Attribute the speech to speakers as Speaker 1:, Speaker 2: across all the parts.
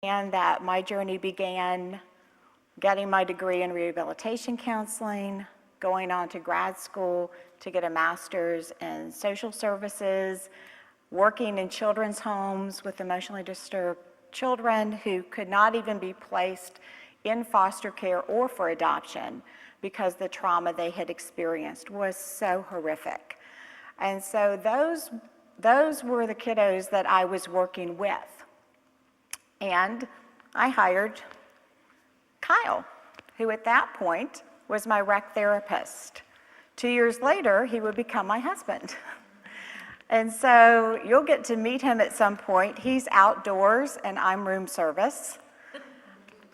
Speaker 1: And that my journey began getting my degree in rehabilitation counseling, going on to grad school to get a master's in social services, working in children's homes with emotionally disturbed children who could not even be placed in foster care or for adoption because the trauma they had experienced was so horrific. And so those were the kiddos that I was working with. And I hired Kyle, who at that point was my rec therapist. 2 years later, he would become my husband. And so you'll get to meet him at some point. He's outdoors and I'm room service.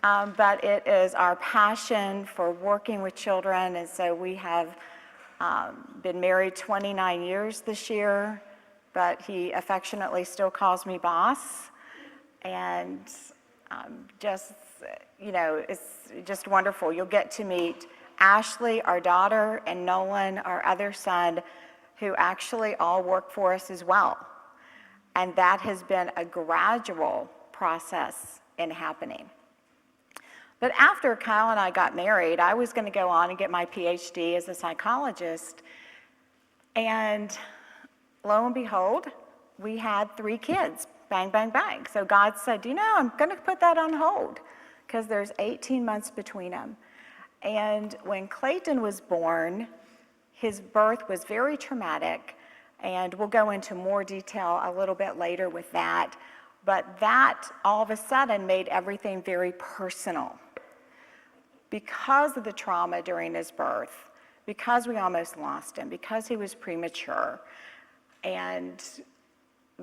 Speaker 1: But it is our passion for working with children. And so we have been married 29 years this year, but he affectionately still calls me boss. And just, you know, it's just wonderful. You'll get to meet Ashley, our daughter, and Nolan, our other son, who actually all work for us as well. And that has been a gradual process in happening. But after Kyle and I got married, I was going to go on and get my PhD as a psychologist. And lo and behold, we had 3 kids. Bang, bang, bang. So God said, you know, I'm going to put that on hold because there's 18 months between them. And when Clayton was born, his birth was very traumatic, and we'll go into more detail a little bit later with that. But that all of a sudden made everything very personal. Because of the trauma during his birth, because we almost lost him, because he was premature, and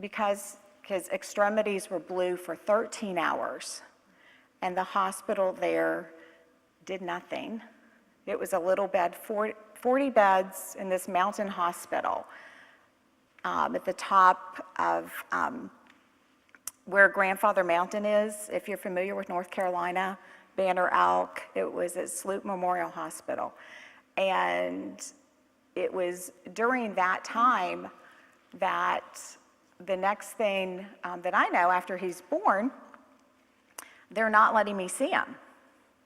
Speaker 1: because his extremities were blue for 13 hours, and the hospital there did nothing. It was a little bed, 40 beds in this mountain hospital at the top of where Grandfather Mountain is, if you're familiar with North Carolina, Banner Elk. It was at Sloop Memorial Hospital. And it was during that time that the next thing that I know after he's born, they're not letting me see him.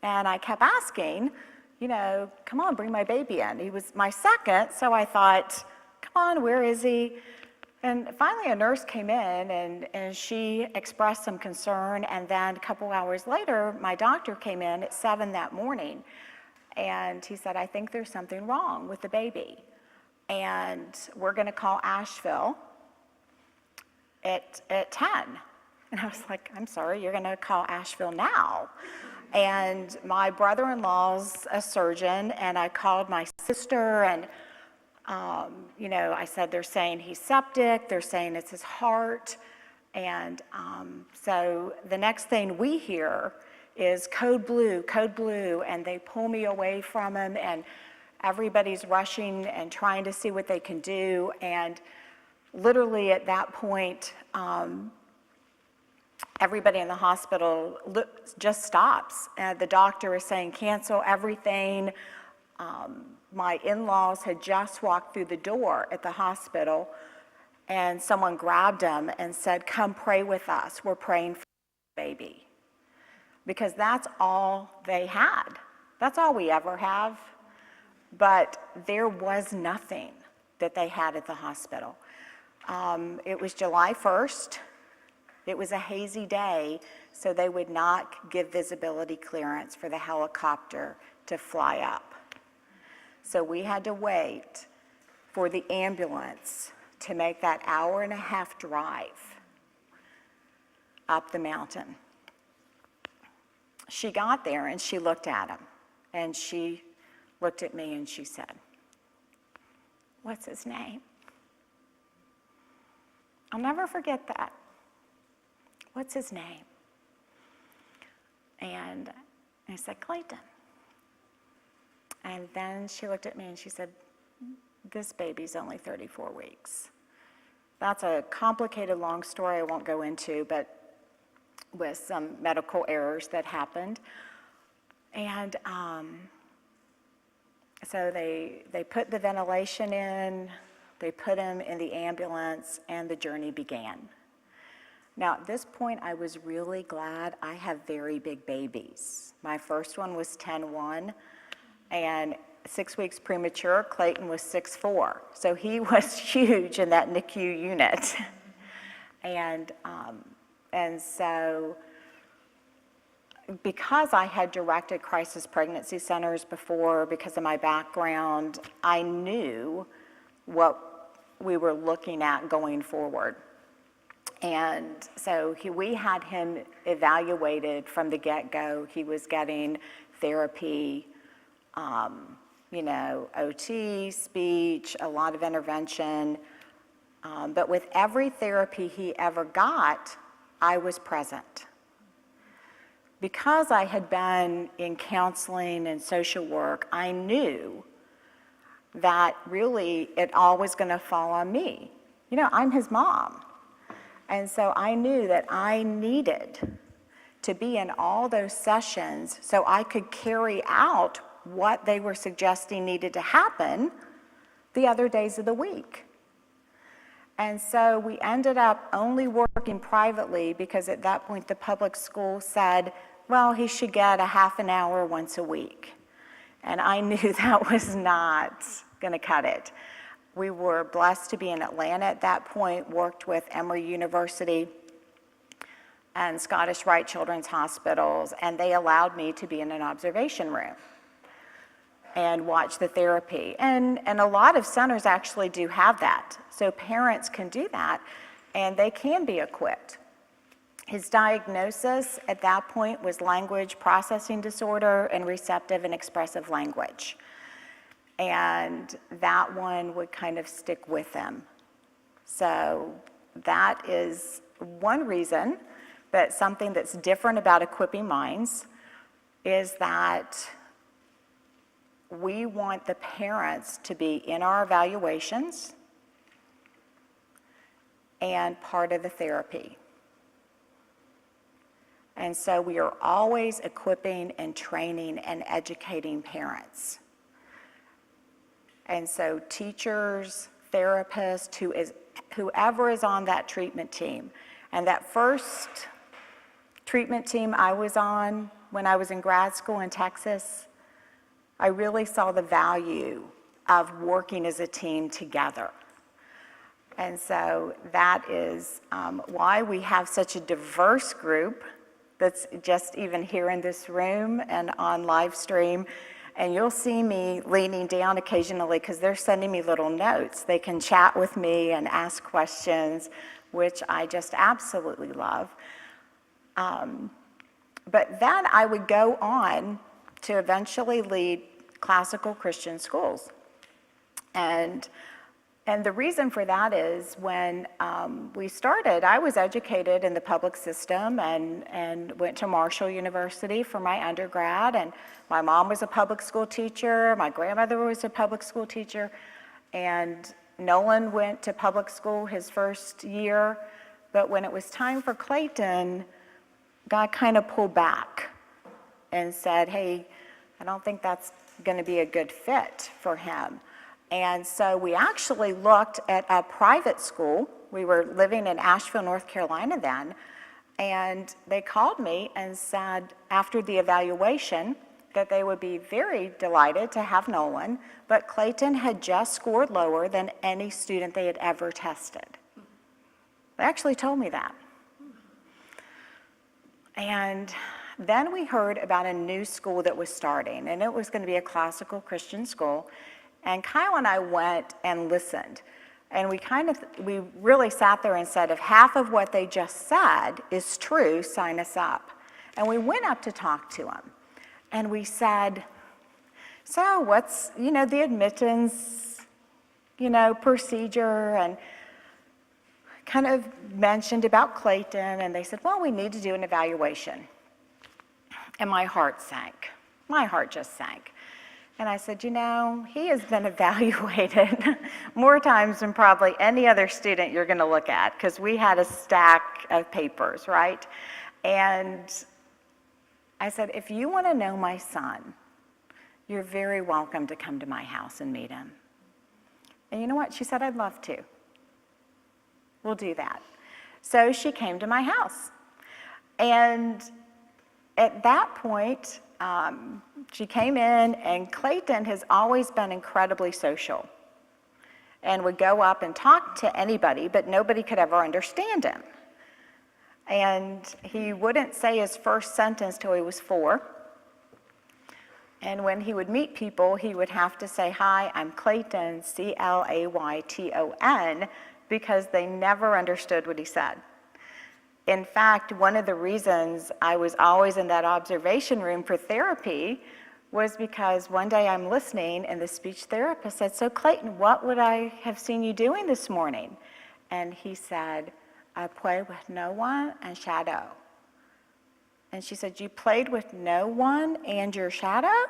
Speaker 1: And I kept asking, you know, come on, bring my baby in. He was my second, so I thought, come on, where is he? And finally a nurse came in and she expressed some concern, and then a couple hours later, my doctor came in at 7 that morning, and he said, I think there's something wrong with the baby, and we're gonna call Asheville at 10. And I was like, I'm sorry, you're gonna call Asheville now? And my brother-in-law's a surgeon, and I called my sister, and you know, I said, they're saying he's septic, they're saying it's his heart. And so the next thing we hear is code blue, and they pull me away from him, and everybody's rushing and trying to see what they can do. And literally at that point, everybody in the hospital just stops. The doctor is saying, cancel everything. My in-laws had just walked through the door at the hospital, and someone grabbed them and said, come pray with us. We're praying for the baby. Because that's all they had. That's all we ever have. But there was nothing that they had at the hospital. It was July 1st. It was a hazy day, so they would not give visibility clearance for the helicopter to fly up. So we had to wait for the ambulance to make that hour-and-a-half drive up the mountain. She got there and she looked at him, and she looked at me and she said, what's his name? I'll never forget that. What's his name? And I said, Clayton. And then she looked at me and she said, this baby's only 34 weeks. That's a complicated, long story I won't go into, but with some medical errors that happened. And so they put the ventilation in, they put him in the ambulance, and the journey began. Now, at this point, I was really glad I have very big babies. My first one was 10-1, and 6 weeks premature, Clayton was 6'4", so he was huge in that NICU unit. And so because I had directed crisis pregnancy centers before, because of my background, I knew what we were looking at going forward. And so we had him evaluated from the get-go. He was getting therapy, OT, speech, a lot of intervention. But with every therapy he ever got, I was present. Because I had been in counseling and social work, I knew that really it all was going to fall on me. I'm his mom. And so I knew that I needed to be in all those sessions so I could carry out what they were suggesting needed to happen the other days of the week. And so we ended up only working privately because at that point the public school said, well, he should get a half an hour once a week. And I knew that was not going to cut it. We were blessed to be in Atlanta at that point, worked with Emory University and Scottish Rite Children's Hospitals, and they allowed me to be in an observation room and watch the therapy. And a lot of centers actually do have that. So parents can do that, and they can be equipped. His diagnosis at that point was language processing disorder and receptive and expressive language. And that one would kind of stick with him. So that is one reason that something that's different about Equipping Minds is that we want the parents to be in our evaluations and part of the therapy. And so we are always equipping and training and educating parents. And so teachers, therapists, whoever is on that treatment team. And that first treatment team I was on when I was in grad school in Texas, I really saw the value of working as a team together. And so that is why we have such a diverse group that's just even here in this room and on live stream. And you'll see me leaning down occasionally because they're sending me little notes. They can chat with me and ask questions, which I just absolutely love. But then I would go on to eventually lead classical Christian schools. And the reason for that is when we started, I was educated in the public system and went to Marshall University for my undergrad. And my mom was a public school teacher. My grandmother was a public school teacher. And Nolan went to public school his first year. But when it was time for Clayton, God kind of pulled back and said, hey, I don't think that's going to be a good fit for him. And so we actually looked at a private school. We were living in Asheville, North Carolina then, and they called me and said after the evaluation that they would be very delighted to have Nolan, but Clayton had just scored lower than any student they had ever tested. They actually told me that. And then we heard about a new school that was starting, and it was going to be a classical Christian school. And Kyle and I went and listened. And we really sat there and said, if half of what they just said is true, sign us up. And we went up to talk to them. And we said, so what's, the admittance, procedure, and kind of mentioned about Clayton. And they said, well, we need to do an evaluation. And my heart sank. My heart just sank. And I said, he has been evaluated more times than probably any other student you're going to look at, because we had a stack of papers, right? And I said, if you want to know my son, you're very welcome to come to my house and meet him. And you know what? She said, I'd love to. We'll do that. So she came to my house. And at that point, she came in, and Clayton has always been incredibly social and would go up and talk to anybody, but nobody could ever understand him. And he wouldn't say his first sentence till he was 4. And when he would meet people, he would have to say, "Hi, I'm Clayton, Clayton," because they never understood what he said. In fact, one of the reasons I was always in that observation room for therapy was because one day I'm listening and the speech therapist said, "So Clayton, what would I have seen you doing this morning?" And he said, "I played with no one and shadow." And she said, "You played with no one and your shadow?"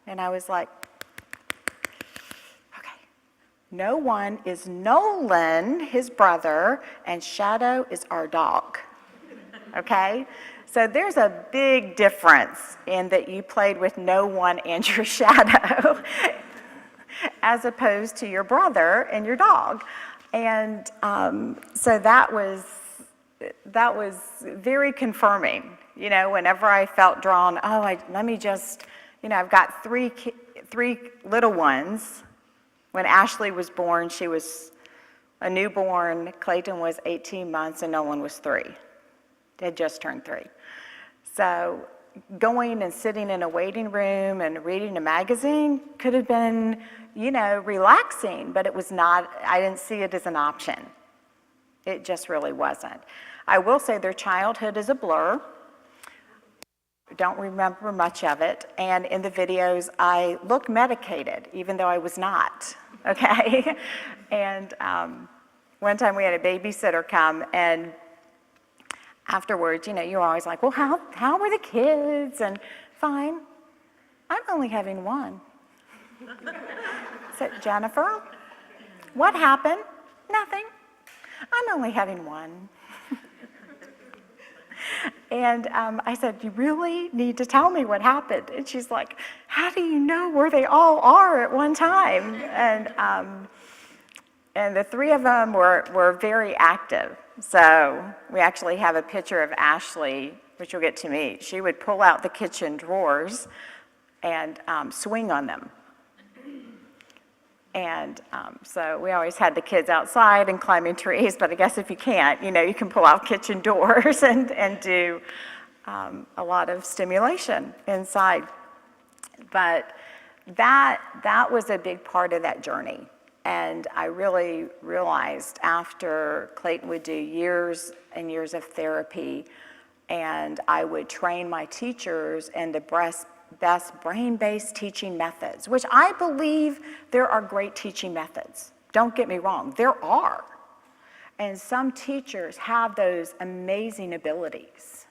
Speaker 1: And I was like, okay. No one is Nolan, his brother, and shadow is our dog. Okay? So there's a big difference in that you played with no one and your shadow as opposed to your brother and your dog. And so that was very confirming. You know, whenever I felt drawn, let me just, I've got three little ones. When Ashley was born, she was a newborn. Clayton was 18 months, and Nolan was 3. They had just turned 3. So going and sitting in a waiting room and reading a magazine could have been, relaxing, but it was not. I didn't see it as an option. It just really wasn't. I will say their childhood is a blur. Don't remember much of it. And in the videos, I look medicated, even though I was not, okay? And one time we had a babysitter come, and afterwards, you're always like, "Well, how were the kids?" And fine. I'm only having one. I said, "Jennifer, what happened?" "Nothing. I'm only having one." And I said, "You really need to tell me what happened." And she's like, "How do you know where they all are at one time?" And the 3 of them were very active. So we actually have a picture of Ashley, which you'll get to meet. She would pull out the kitchen drawers and swing on them. And so we always had the kids outside and climbing trees, but I guess if you can't, you can pull out kitchen doors and do a lot of stimulation inside. But that was a big part of that journey. And I really realized after Clayton would do years and years of therapy, and I would train my teachers in the best brain-based teaching methods, which I believe there are great teaching methods. Don't get me wrong, there are. And some teachers have those amazing abilities.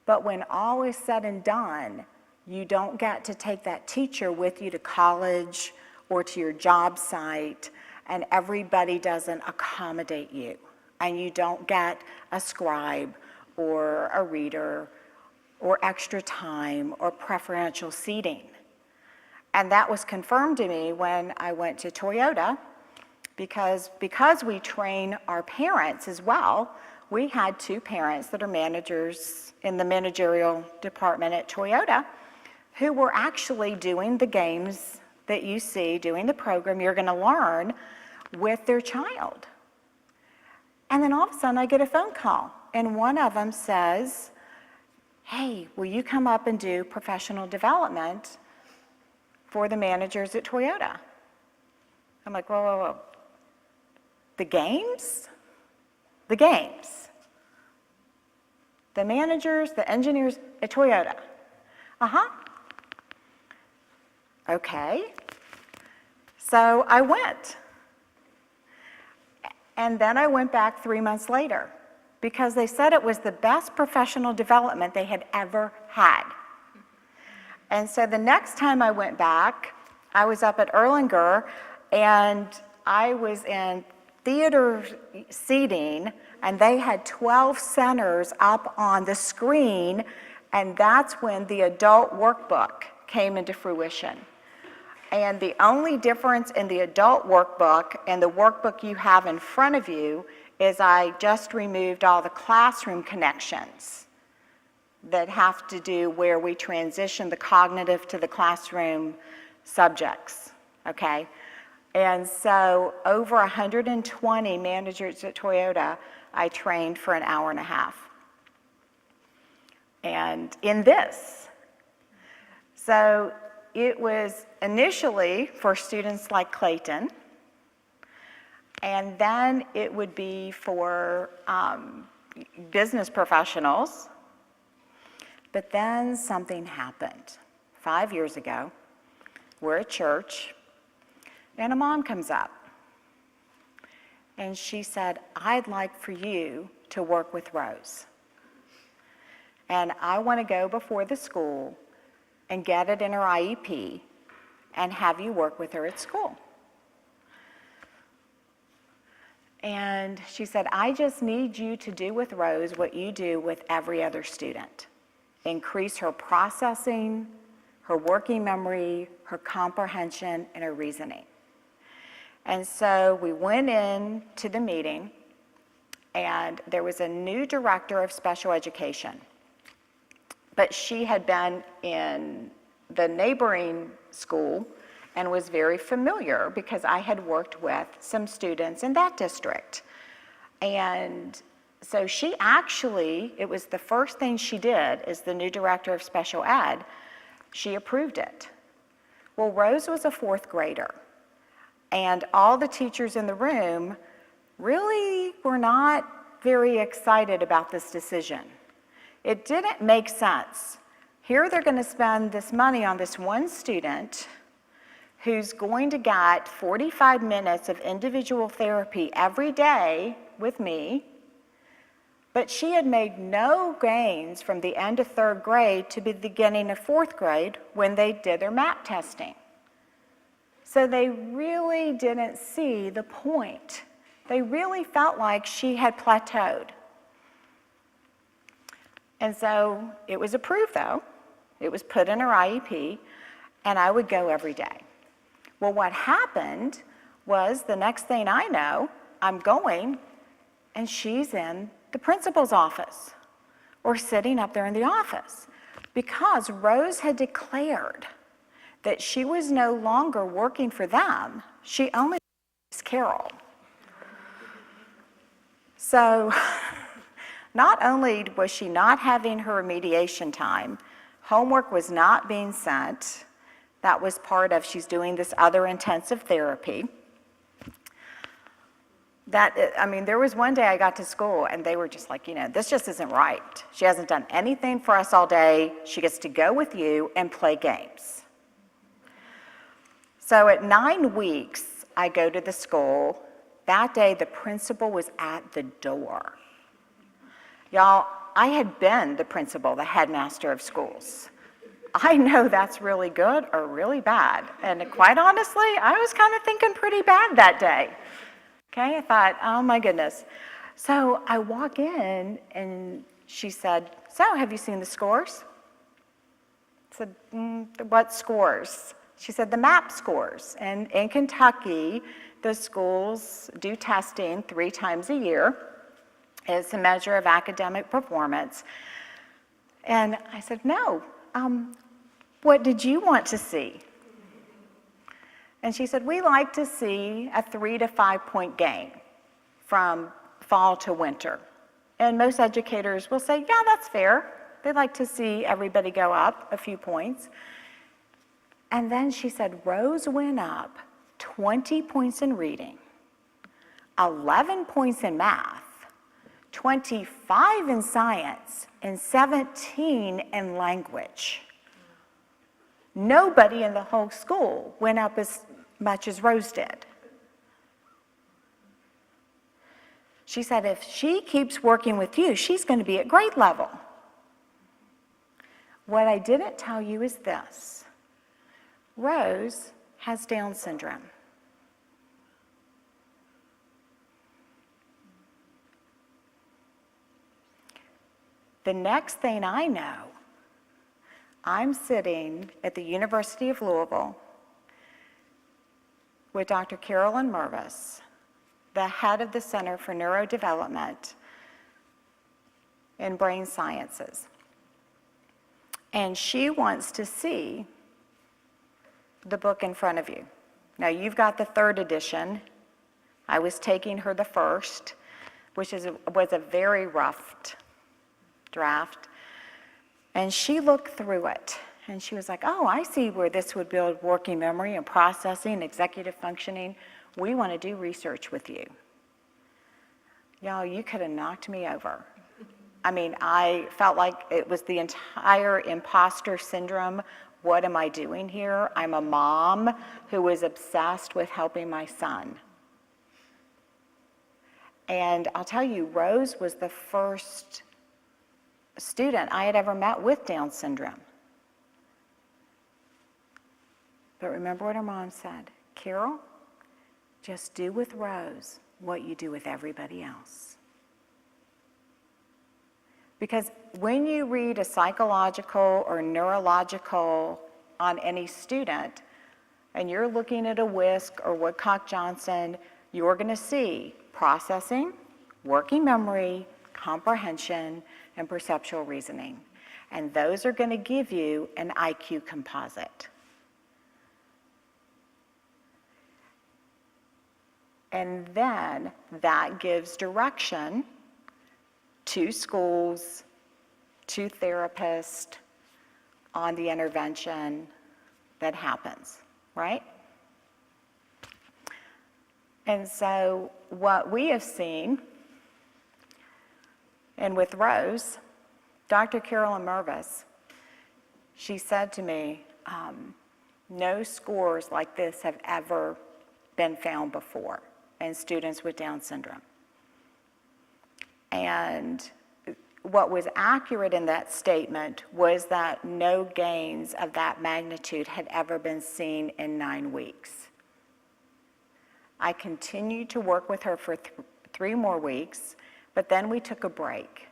Speaker 1: But when all is said and done, you don't get to take that teacher with you to college or to your job site, and everybody doesn't accommodate you. And you don't get a scribe or a reader or extra time or preferential seating. And that was confirmed to me when I went to Toyota, because we train our parents as well. We had 2 parents that are managers in the managerial department at Toyota who were actually doing the games that you see, doing the program you're going to learn with their child. And then all of a sudden I get a phone call, and one of them says, "Hey, will you come up and do professional development for the managers at Toyota?" I'm like, whoa. The games? The games. The managers, the engineers at Toyota. Okay. So I went. And then I went back 3 months later, because they said it was the best professional development they had ever had. And so the next time I went back, I was up at Erlanger, and I was in theater seating, and they had 12 centers up on the screen, and that's when the adult workbook came into fruition. And the only difference in the adult workbook and the workbook you have in front of you is I just removed all the classroom connections that have to do where we transition the cognitive to the classroom subjects, okay? And so over 120 managers at Toyota, I trained for an hour and a half. And in this. So it was initially for students like Clayton, and then it would be for business professionals. But then something happened. 5 years ago, we're at church, and a mom comes up. And she said, I'd like for you to work with Rose. And I want to go before the school and get it in her IEP and have you work with her at school. And she said, I just need you to do with Rose what you do with every other student. Increase her processing, her working memory, her comprehension, and her reasoning. And so we went in to the meeting, and there was a new director of special education. But she had been in the neighboring school and was very familiar because I had worked with some students in that district. And so she actually, it was the first thing she did as the new director of special ed, she approved it. Well, Rose was a fourth grader, and all the teachers in the room really were not very excited about this decision. It didn't make sense. Here they're going to spend this money on this one student who's going to get 45 minutes of individual therapy every day with me, but she had made no gains from the end of third grade to the beginning of fourth grade when they did their MAP testing. So they really didn't see the point. They really felt like she had plateaued. And so it was approved, though. It was put in her IEP, and I would go every day. Well, what happened was the next thing I know, I'm going, and she's in the principal's office or sitting up there in the office because Rose had declared that she was no longer working for them. She only was Carol. So not only was she not having her remediation time, homework was not being sent. That was part of, she's doing this other intensive therapy. There was one day I got to school and they were just like, this just isn't right. She hasn't done anything for us all day. She gets to go with you and play games. So at 9 weeks, I go to the school. That day, the principal was at the door. Y'all, I had been the principal, the headmaster of schools. I know that's really good or really bad. And quite honestly, I was kind of thinking pretty bad that day. Okay, I thought, oh my goodness. So I walk in and she said, so have you seen the scores? I said, what scores? She said, the MAP scores. And in Kentucky, the schools do testing 3 times a year. It's a measure of academic performance. And I said, no, what did you want to see? And she said, we like to see a 3 to 5 point gain from fall to winter. And most educators will say, yeah, that's fair. They like to see everybody go up a few points. And then she said, Rose went up 20 points in reading, 11 points in math, 25 in science, and 17 in language. Nobody in the whole school went up as much as Rose did. She said, if she keeps working with you, she's going to be at grade level. What I didn't tell you is this. Rose has Down syndrome. The next thing I know, I'm sitting at the University of Louisville with Dr. Carolyn Mervis, the head of the Center for Neurodevelopment in Brain Sciences. And she wants to see the book in front of you. Now, you've got the 3rd edition. I was taking her the 1st, which was a very rough draft. And she looked through it, and she was like, oh, I see where this would build working memory and processing, executive functioning. We want to do research with you. Y'all, you could have knocked me over. I mean, I felt like it was the entire imposter syndrome. What am I doing here? I'm a mom who was obsessed with helping my son. And I'll tell you, Rose was the first student I had ever met with Down syndrome. But remember what her mom said, Carol, just do with Rose what you do with everybody else. Because when you read a psychological or neurological on any student, and you're looking at a WISC or Woodcock-Johnson, you're going to see processing, working memory, comprehension, and perceptual reasoning. And those are going to give you an IQ composite. And then that gives direction to schools, to therapists on the intervention that happens, right? And so what we have seen, and with Rose, Dr. Carolyn Mervis, she said to me, no scores like this have ever been found before in students with Down syndrome. And what was accurate in that statement was that no gains of that magnitude had ever been seen in 9 weeks. I continued to work with her for 3 more weeks, but then we took a break.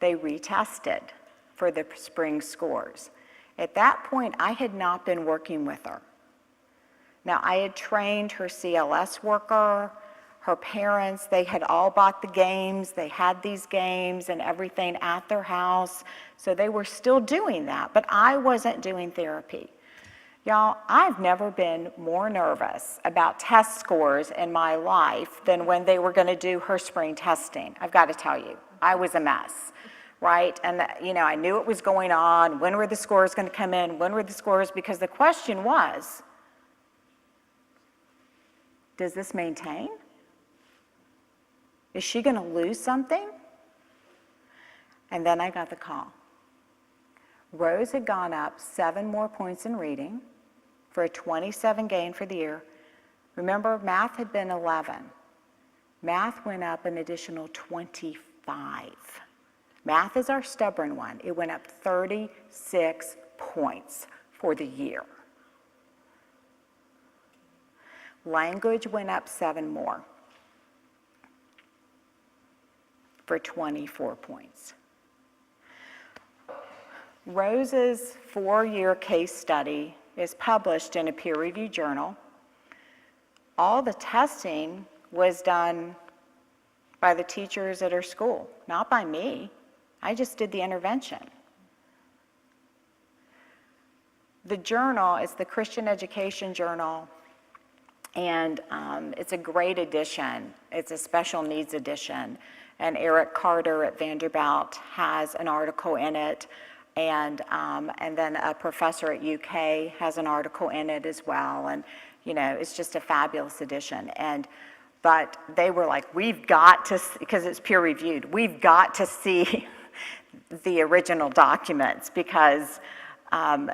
Speaker 1: They retested for the spring scores. At that point, I had not been working with her. Now, I had trained her CLS worker, her parents, they had all bought the games, they had these games and everything at their house, so they were still doing that, but I wasn't doing therapy. Y'all, I've never been more nervous about test scores in my life than when they were going to do her spring testing. I've got to tell you, I was a mess, right? And, I knew what was going on. When were the scores going to come in? When were the scores? Because the question was, does this maintain? Is she going to lose something? And then I got the call. Rose had gone up 7 more points in reading for a 27 gain for the year. Remember, math had been 11. Math went up an additional 25. Math is our stubborn one. It went up 36 points for the year. Language went up 7 more for 24 points. Rose's 4-year case study is published in a peer-reviewed journal. All the testing was done by the teachers at her school, not by me. I just did the intervention. The journal is the Christian Education Journal, and it's a great edition. It's a special needs edition. And Eric Carter at Vanderbilt has an article in it, and then a professor at UK has an article in it as well. And it's just a fabulous edition. But they were like, we've got to, because it's peer reviewed, we've got to see the original documents, because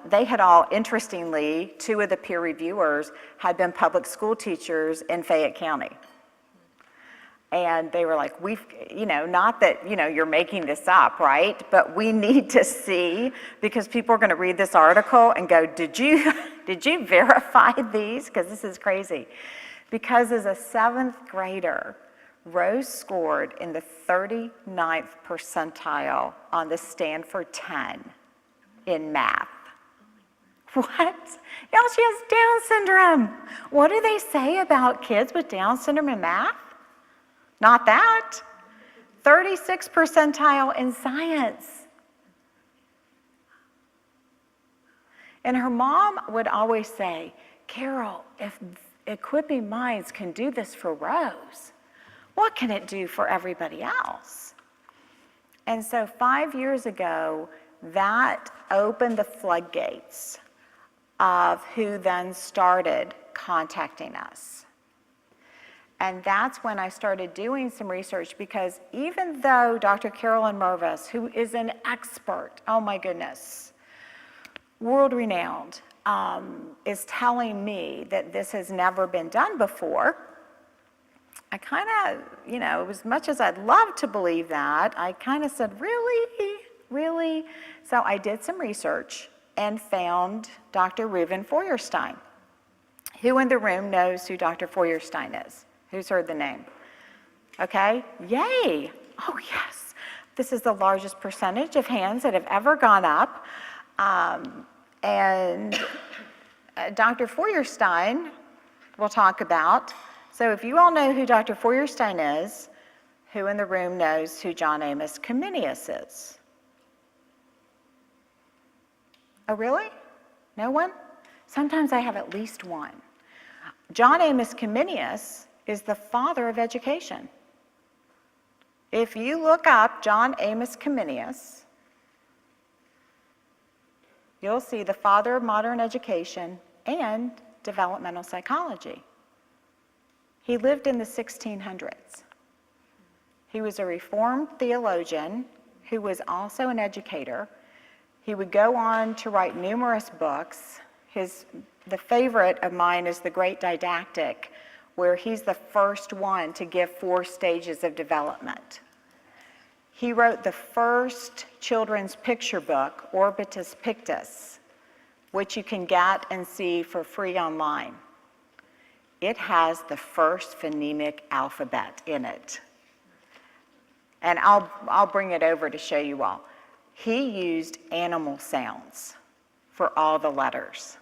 Speaker 1: they had all, interestingly, 2 of the peer reviewers had been public school teachers in Fayette County. And they were like, not that, you're making this up, right? But we need to see, because people are going to read this article and go, did you verify these? Because this is crazy. Because as a 7th grader, Rose scored in the 39th percentile on the Stanford 10 in math What? Y'all, she has Down syndrome. What do they say about kids with Down syndrome in math? Not that. 36th percentile in science. And her mom would always say, Carol, if equipping minds can do this for Rose, what can it do for everybody else? And so 5 years ago, that opened the floodgates of who then started contacting us. And that's when I started doing some research, because even though Dr. Carolyn Mervis, who is an expert, oh my goodness, world-renowned, is telling me that this has never been done before, I kind of, as much as I'd love to believe that, I kind of said, really? Really? So I did some research and found Dr. Ruben Feuerstein. Who in the room knows who Dr. Feuerstein is? Who's heard the name? Okay, yay. Oh yes, this is the largest percentage of hands that have ever gone up. And Dr. Feuerstein we'll talk about. So if you all know who Dr. Feuerstein is, who in the room knows who John Amos Comenius is? Oh, really? No one? Sometimes I have at least one. John Amos Comenius is the father of education. If you look up John Amos Comenius, you'll see the father of modern education and developmental psychology. He lived in the 1600s. He was a Reformed theologian who was also an educator. He would go on to write numerous books. The favorite of mine is The Great Didactic, where he's the first one to give 4 stages of development. He wrote the first children's picture book, Orbitus Pictus, which you can get and see for free online. It has the first phonemic alphabet in it. And I'll bring it over to show you all. He used animal sounds for all the letters.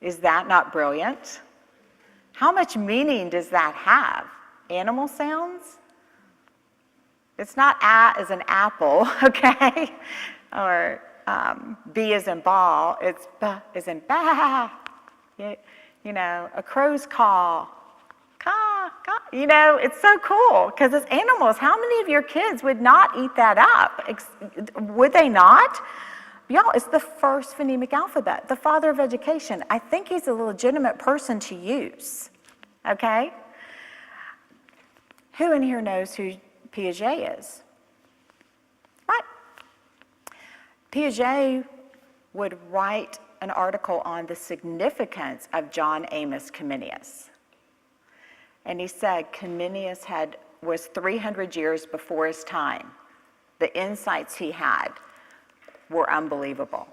Speaker 1: Is that not brilliant? How much meaning does that have? Animal sounds? It's not A as in apple, okay? Or B as in ball, it's B as in ba. You know, a crow's call, caw, caw. You know, it's so cool because it's animals. How many of your kids would not eat that up? Would they not? Y'all, it's the first phonemic alphabet, the father of education. I think he's a legitimate person to use, okay? Who in here knows who Piaget is? Right? Piaget would write an article on the significance of John Amos Comenius. And he said Comenius was 300 years before his time. The insights he had were unbelievable.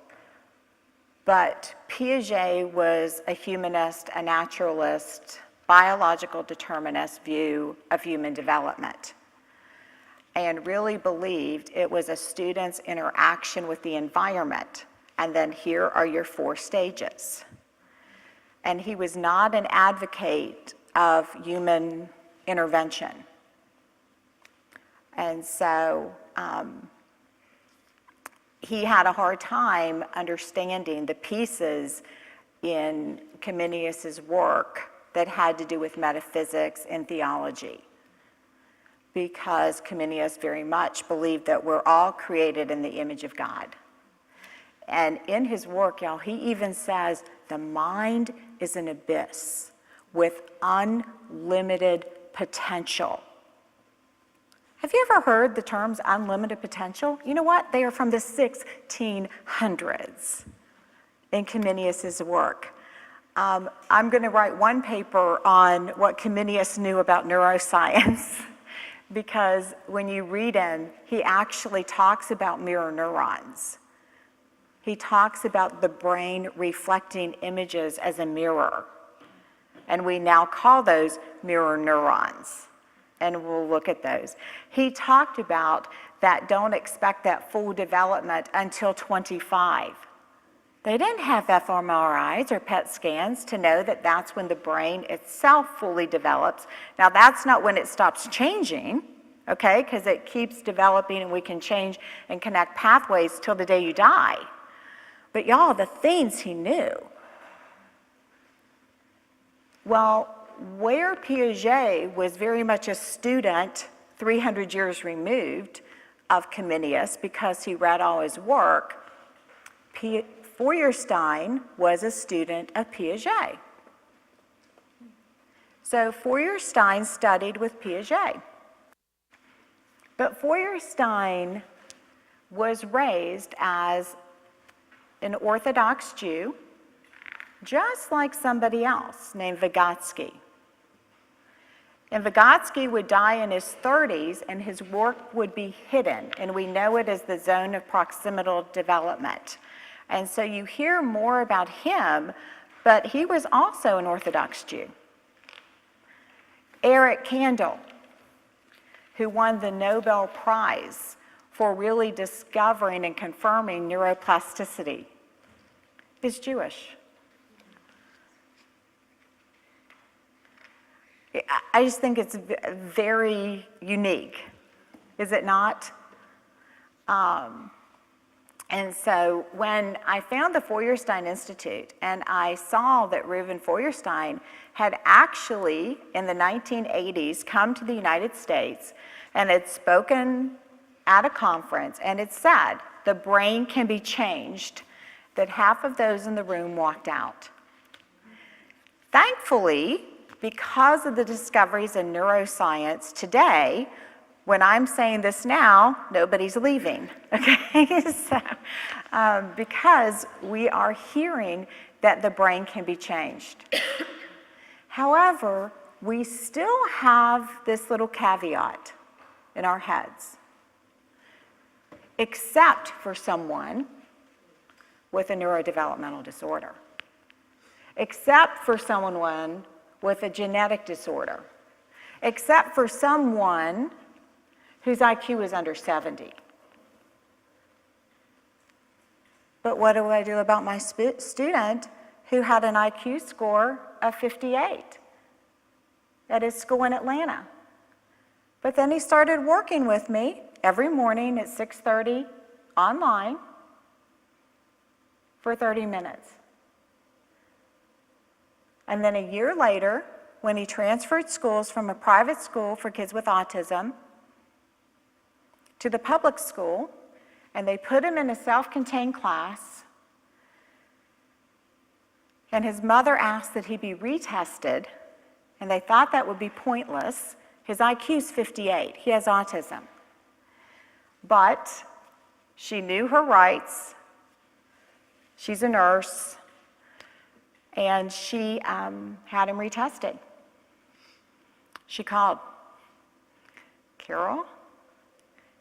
Speaker 1: But Piaget was a humanist, a naturalist, biological determinist view of human development, and really believed it was a student's interaction with the environment. And then here are your 4 stages. And he was not an advocate of human intervention. And so he had a hard time understanding the pieces in Comenius's work that had to do with metaphysics and theology, because Comenius very much believed that we're all created in the image of God. And in his work, y'all, he even says the mind is an abyss with unlimited potential. Have you ever heard the terms unlimited potential? You know what? They are from the 1600s in Comenius's work. I'm going to write one paper on what Comenius knew about neuroscience, because when you read him, he actually talks about mirror neurons. He talks about the brain reflecting images as a mirror. And we now call those mirror neurons. And we'll look at those. He talked about that don't expect that full development until 25. They didn't have fMRIs or PET scans to know that that's when the brain itself fully develops. Now, that's not when it stops changing, okay, because it keeps developing and we can change and connect pathways till the day you die. But y'all, the things he knew. Well, where Piaget was very much a student 300 years removed of Comenius because he read all his work, Feuerstein was a student of Piaget. So Feuerstein studied with Piaget. But Feuerstein was raised as an Orthodox Jew, just like somebody else named Vygotsky. And Vygotsky would die in his 30s, and his work would be hidden, and we know it as the zone of proximal development. And so you hear more about him, but he was also an Orthodox Jew. Eric Kandel, who won the Nobel Prize for really discovering and confirming neuroplasticity, is Jewish. I just think it's very unique, is it not? And so when I found the Feuerstein Institute and I saw that Ruben Feuerstein had actually, in the 1980s, come to the United States and had spoken at a conference and it said, the brain can be changed, that half of those in the room walked out. Thankfully, because of the discoveries in neuroscience today, when I'm saying this now, nobody's leaving, okay? So, because we are hearing that the brain can be changed. However, we still have this little caveat in our heads, except for someone with a neurodevelopmental disorder, except for someone with a genetic disorder, except for someone whose IQ is under 70. But what do I do about my student who had an IQ score of 58 at his school in Atlanta? But then he started working with me every morning at 6:30 online for 30 minutes. And then a year later, when he transferred schools from a private school for kids with autism to the public school, and they put him in a self-contained class, and his mother asked that he be retested, and they thought that would be pointless. His IQ's 58, he has autism. But she knew her rights, she's a nurse, and she had him retested. She called, Carol,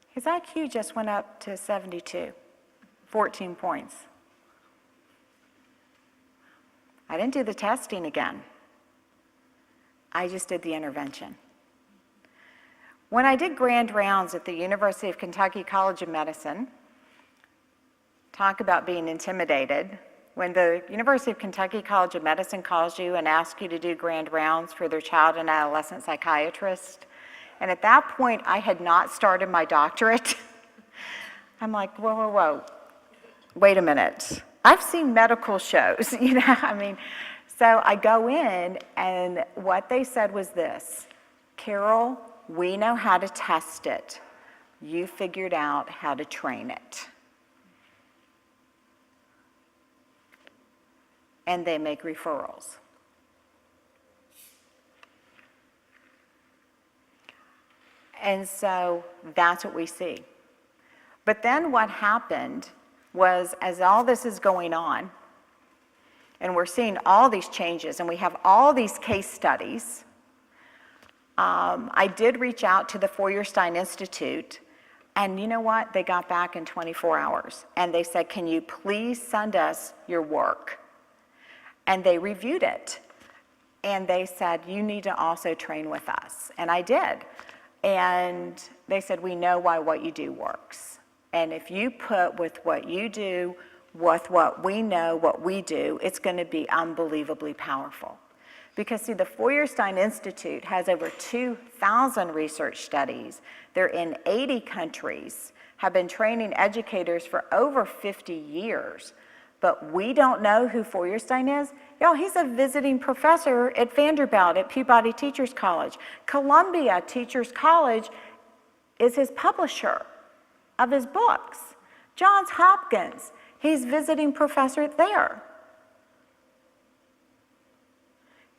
Speaker 1: his IQ just went up to 72, 14 points. I didn't do the testing again. I just did the intervention. When I did grand rounds at the University of Kentucky College of Medicine, talk about being intimidated, when the University of Kentucky College of Medicine calls you and asks you to do grand rounds for their child and adolescent psychiatrist, and at that point, I had not started my doctorate. I'm like, whoa, whoa, whoa, wait a minute. I've seen medical shows, you know, I mean, so I go in, and what they said was this, Carol, we know how to test it. You figured out how to train it. And they make referrals. And so that's what we see. But then what happened was, as all this is going on, and we're seeing all these changes, and we have all these case studies, I did reach out to the Feuerstein Institute, and you know what? They got back in 24 hours. And they said, can you please send us your work? And they reviewed it. And they said, you need to also train with us. And I did. And they said, we know why what you do works. And if you put with what you do with what we know, what we do, it's going to be unbelievably powerful. Because see, the Feuerstein Institute has over 2,000 research studies. They're in 80 countries, have been training educators for over 50 years. But we don't know who Feuerstein is. Y'all, he's a visiting professor at Vanderbilt, at Peabody Teachers College. Columbia Teachers College is his publisher of his books. Johns Hopkins, he's visiting professor there.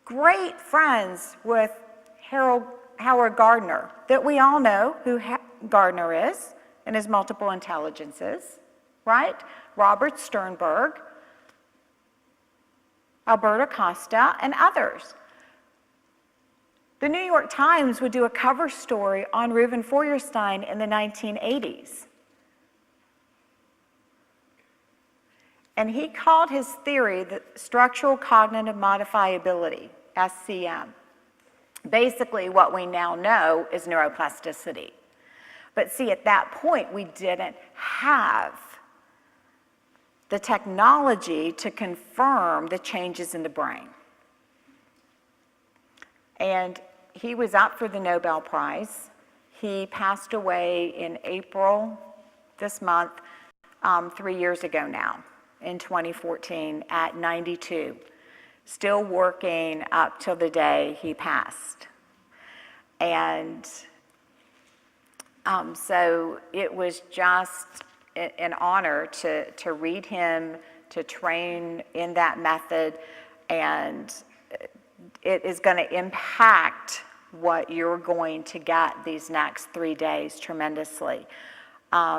Speaker 1: Great friends with Howard Gardner, that we all know who Gardner is and his multiple intelligences, right? Robert Sternberg, Alberto Costa, and others. The New York Times would do a cover story on Ruben Feuerstein in the 1980s. And he called his theory the structural cognitive modifiability, SCM. Basically, what we now know is neuroplasticity. But see, at that point, we didn't have the technology to confirm the changes in the brain. And he was up for the Nobel Prize. He passed away in April this month, 3 years ago now, in 2014, at 92. Still working up till the day he passed. And so it was just an honor to read him, to train in that method, and it is going to impact what you're going to get these next 3 days tremendously,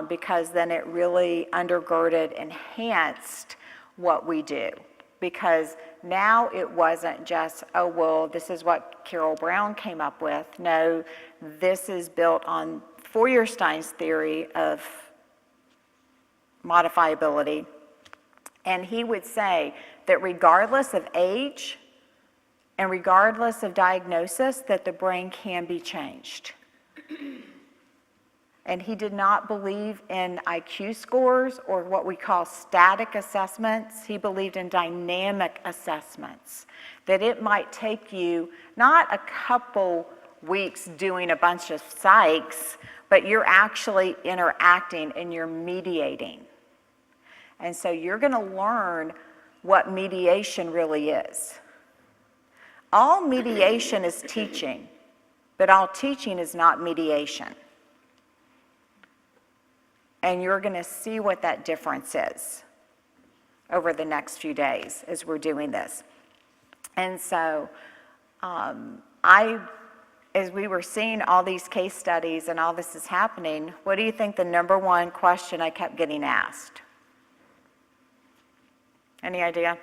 Speaker 1: because then it really undergirded, enhanced what we do. Because now it wasn't just, oh, well, this is what Carol Brown came up with. No, this is built on Feuerstein's theory of modifiability. And he would say that regardless of age and regardless of diagnosis, that the brain can be changed. And he did not believe in IQ scores or what we call static assessments. He believed in dynamic assessments, that it might take you not a couple weeks doing a bunch of psychs, but you're actually interacting and you're mediating. And so you're going to learn what mediation really is. All mediation is teaching, but all teaching is not mediation. And you're going to see what that difference is over the next few days as we're doing this. And so as we were seeing all these case studies and all this is happening, what do you think the number one question I kept getting asked? Any idea?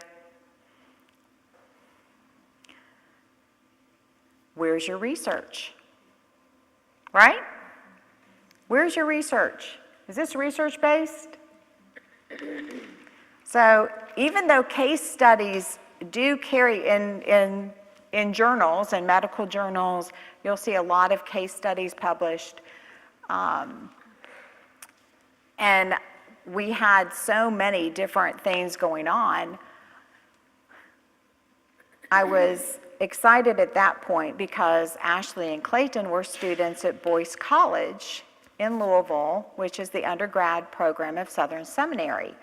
Speaker 1: Where's your research? Right? Where's your research? Is this research-based? So even though case studies do carry in journals and medical journals, you'll see a lot of case studies published. And we had so many different things going on. I was excited at that point because Ashley and Clayton were students at Boyce College in Louisville, which is the undergrad program of Southern Seminary.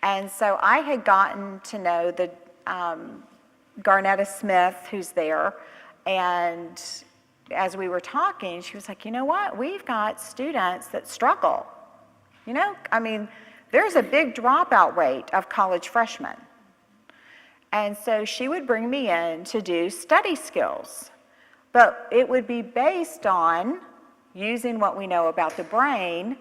Speaker 1: And so I had gotten to know the Garnetta Smith, who's there, and as we were talking, she was like, you know what, we've got students that struggle. You know, I mean, there's a big dropout rate of college freshmen. And so she would bring me in to do study skills, but it would be based on using what we know about the brain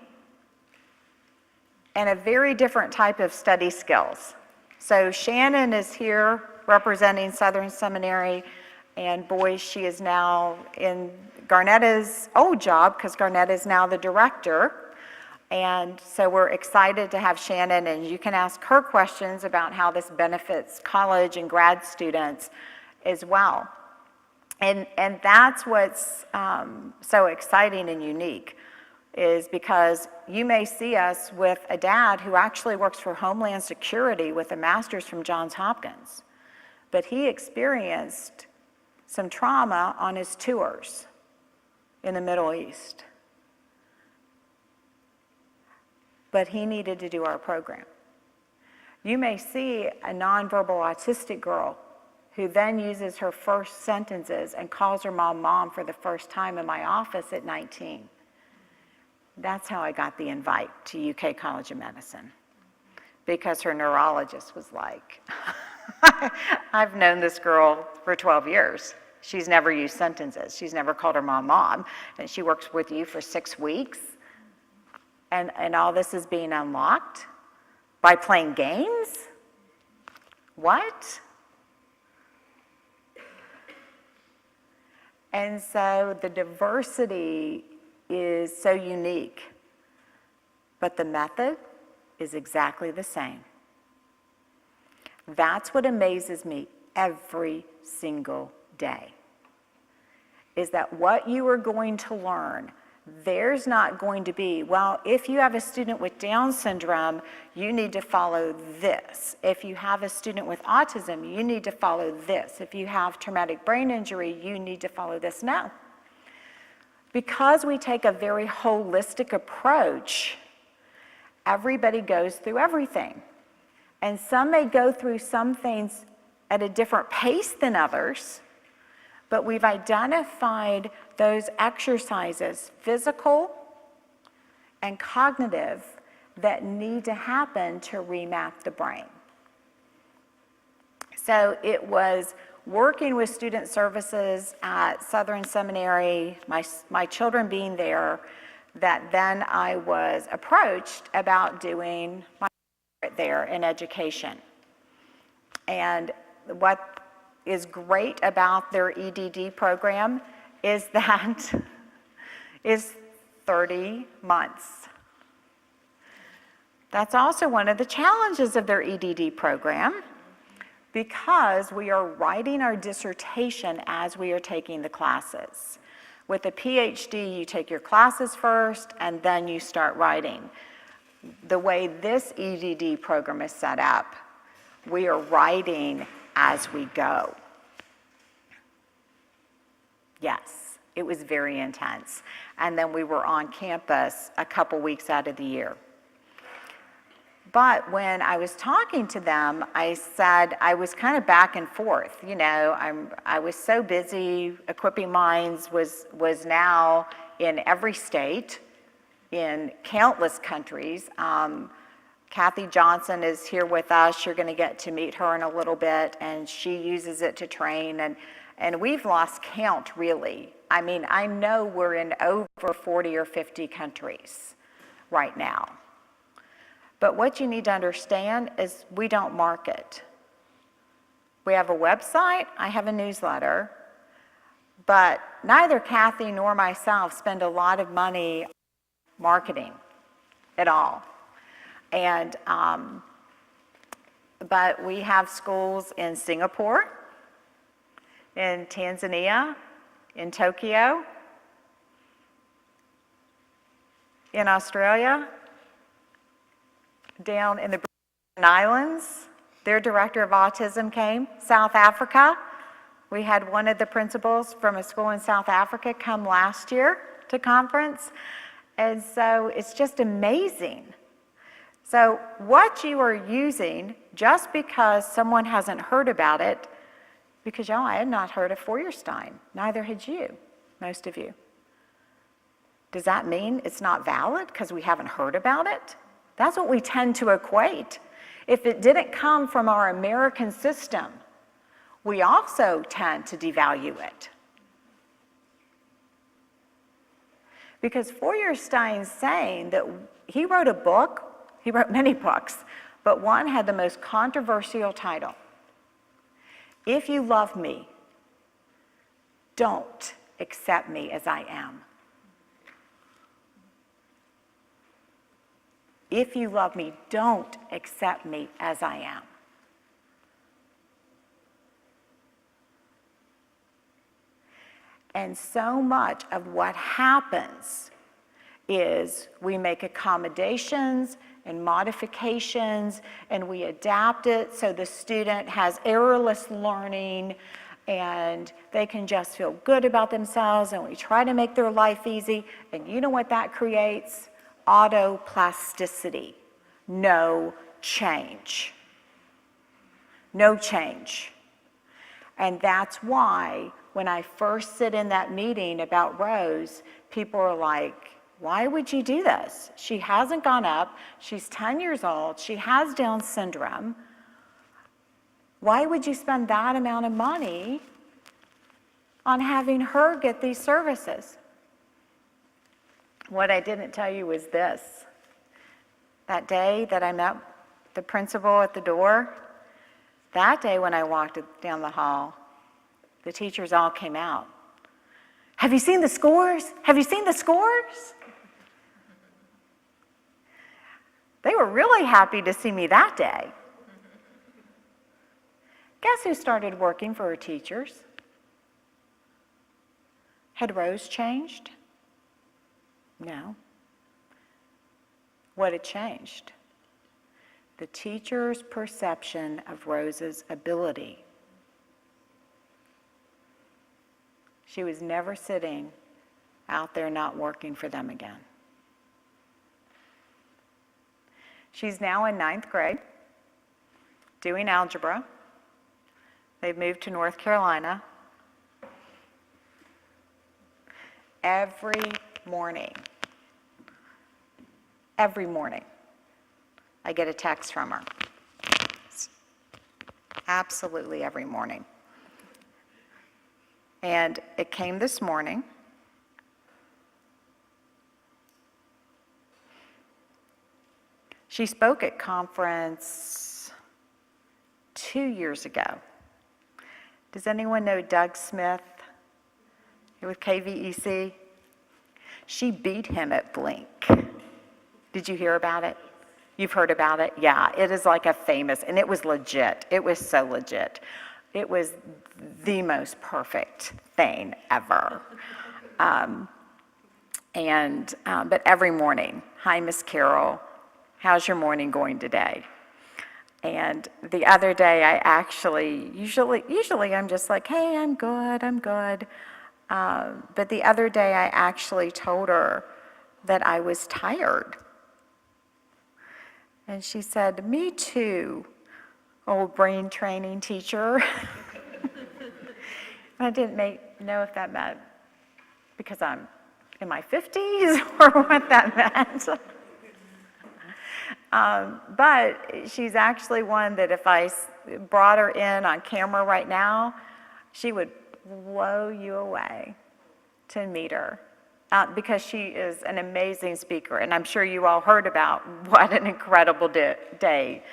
Speaker 1: and a very different type of study skills. So Shannon is here representing Southern Seminary, and Boyce, she is now in Garnetta's old job because Garnetta is now the director. And so we're excited to have Shannon, and you can ask her questions about how this benefits college and grad students as well. And that's what's so exciting and unique. is because you may see us with a dad who actually works for Homeland Security with a master's from Johns Hopkins, but he experienced some trauma on his tours in the Middle East. But he needed to do our program. You may see a nonverbal autistic girl who then uses her first sentences and calls her mom, mom for the first time in my office at 19. That's how I got the invite to UK College of Medicine, because her neurologist was like, I've known this girl for 12 years. She's never used sentences. She's never called her mom, mom. And she works with you for 6 weeks. And all this is being unlocked by playing games? What? And so the diversity is so unique, but the method is exactly the same. That's what amazes me every single day, is that what you are going to learn, there's not going to be, well, if you have a student with Down syndrome, you need to follow this. If you have a student with autism, you need to follow this. If you have traumatic brain injury, you need to follow this. No. Because we take a very holistic approach, everybody goes through everything. And some may go through some things at a different pace than others, but we've identified those exercises, physical and cognitive, that need to happen to remap the brain. So it was working with student services at Southern Seminary, my children being there, that then I was approached about doing my doctorate there in education. And what is great about their EDD program is that is 30 months. That's also one of the challenges of their EDD program, because we are writing our dissertation as we are taking the classes. With a PhD, you take your classes first and then you start writing. The way this EDD program is set up, we are writing as we go. Yes, it was very intense. And then we were on campus a couple weeks out of the year. But when I was talking to them, I said I was kind of back and forth. You know, I was so busy. Equipping Minds was now in every state, in countless countries. Kathy Johnson is here with us. You're going to get to meet her in a little bit, and she uses it to train. And we've lost count, really. I mean, I know we're in over 40 or 50 countries right now. But what you need to understand is we don't market. We have a website, I have a newsletter, but neither Kathy nor myself spend a lot of money on marketing at all. And, but we have schools in Singapore, in Tanzania, in Tokyo, in Australia, down in the British Islands. Their director of autism came. South Africa, we had one of the principals from a school in South Africa come last year to conference. And so it's just amazing. So what you are using, just because someone hasn't heard about it, because y'all, I had not heard of Feuerstein, neither had you, most of you. Does that mean it's not valid because we haven't heard about it? That's what we tend to equate. If it didn't come from our American system, we also tend to devalue it. Because Feuerstein's saying that he wrote a book, he wrote many books, but one had the most controversial title. If you love me, don't accept me as I am. If you love me, don't accept me as I am. And so much of what happens is we make accommodations and modifications, and we adapt it so the student has errorless learning and they can just feel good about themselves, and we try to make their life easy. And you know what that creates? Autoplasticity. No change. No change. And that's why when I first sit in that meeting about Rose, people are like, why would you do this? She hasn't gone up. She's 10 years old. She has Down syndrome. Why would you spend that amount of money on having her get these services? What I didn't tell you was this. That day that I met the principal at the door, that day when I walked down the hall, the teachers all came out. Have you seen the scores? Have you seen the scores? They were really happy to see me that day. Guess who started working for her teachers? Had Rose changed? No. What had changed? The teacher's perception of Rose's ability. She was never sitting out there not working for them again. She's now in 9th grade, doing algebra. They've moved to North Carolina. Every morning, I get a text from her. Absolutely every morning. And it came this morning. She spoke at conference 2 years ago. Does anyone know Doug Smith with KVEC? She beat him at Blink. Did you hear about it? You've heard about it? Yeah, it is like a famous, and it was legit. It was so legit. It was the most perfect thing ever. But every morning, hi, Miss Carol, how's your morning going today? And the other day, I actually, usually I'm just like, hey, I'm good. But the other day, I actually told her that I was tired. And she said, me too, old brain training teacher. I didn't know if that meant because I'm in my 50s or what that meant. But she's actually one that if I brought her in on camera right now, she would blow you away to meet her because she is an amazing speaker. And I'm sure you all heard about what an incredible day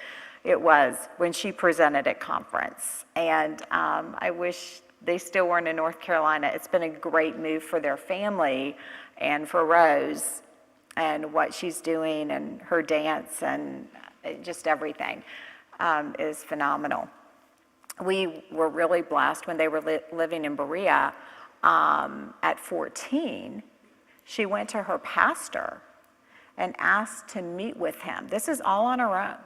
Speaker 1: it was when she presented at conference. And I wish they still weren't in North Carolina. It's been a great move for their family and for Rose and what she's doing and her dance and just everything is phenomenal. We were really blessed when they were living in Berea at 14. She went to her pastor and asked to meet with him. This is all on her own,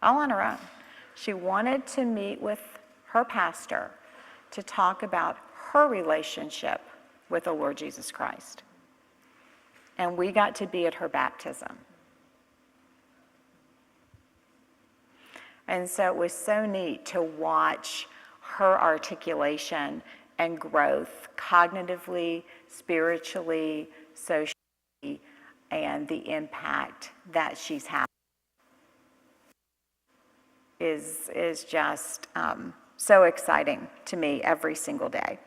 Speaker 1: all on her own. She wanted to meet with her pastor to talk about her relationship with the Lord Jesus Christ. And we got to be at her baptism. And so it was so neat to watch her articulation and growth cognitively, spiritually, socially, and the impact that she's had is just so exciting to me every single day.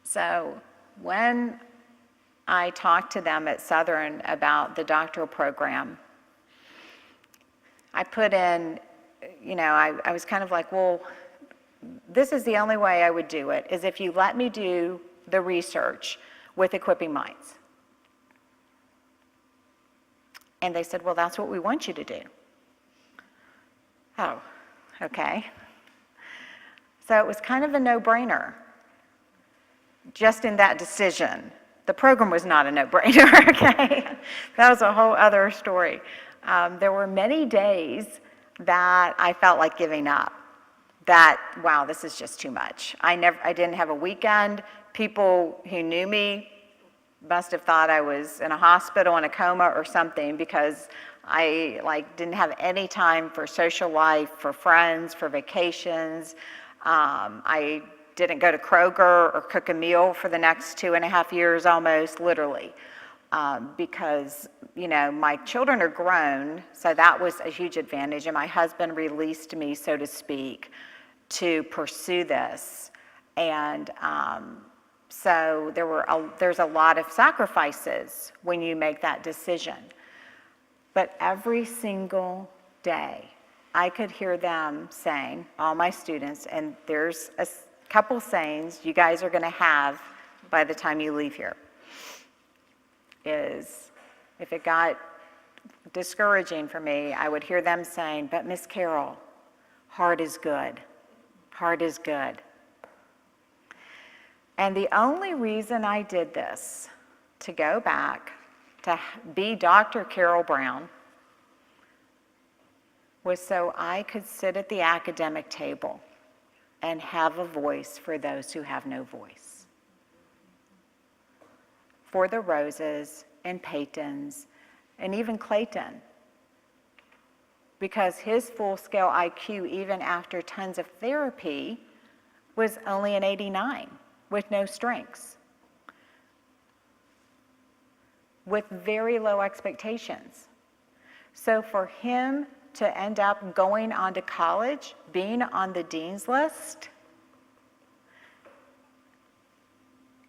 Speaker 1: So when I talked to them at Southern about the doctoral program, I put in, I was kind of like, well, this is the only way I would do it, is if you let me do the research with Equipping Minds. And they said, well, that's what we want you to do. Oh, okay. So it was kind of a no-brainer, just in that decision, The program was not a no-brainer, okay? That was a whole other story. There were many days that I felt like giving up, that, wow, this is just too much. I didn't have a weekend. People who knew me must have thought I was in a hospital in a coma or something, because I didn't have any time for social life, for friends, for vacations. I didn't go to Kroger or cook a meal for the next 2.5 years almost, literally, because, my children are grown, so that was a huge advantage, and my husband released me, so to speak, to pursue this. And so there's a lot of sacrifices when you make that decision. But every single day, I could hear them saying, all my students, and there's a couple sayings you guys are going to have by the time you leave here, is if it got discouraging for me, I would hear them saying, but Miss Carol, hard is good. Hard is good. And the only reason I did this, to go back to be Dr. Carol Brown, was so I could sit at the academic table and have a voice for those who have no voice. For the Roses and Peytons and even Clayton. Because his full-scale IQ, even after tons of therapy, was only an 89 with no strengths, with very low expectations. So for him to end up going on to college, being on the dean's list,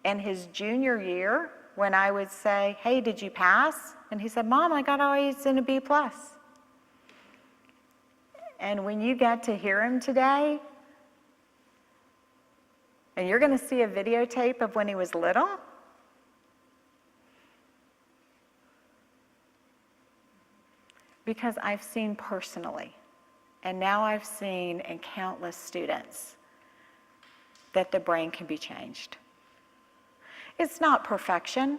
Speaker 1: and his junior year, when I would say, hey, did you pass? And he said, Mom, I got always in a B+. And when you get to hear him today, and you're going to see a videotape of when he was little, because I've seen personally, and now I've seen in countless students, that the brain can be changed. It's not perfection.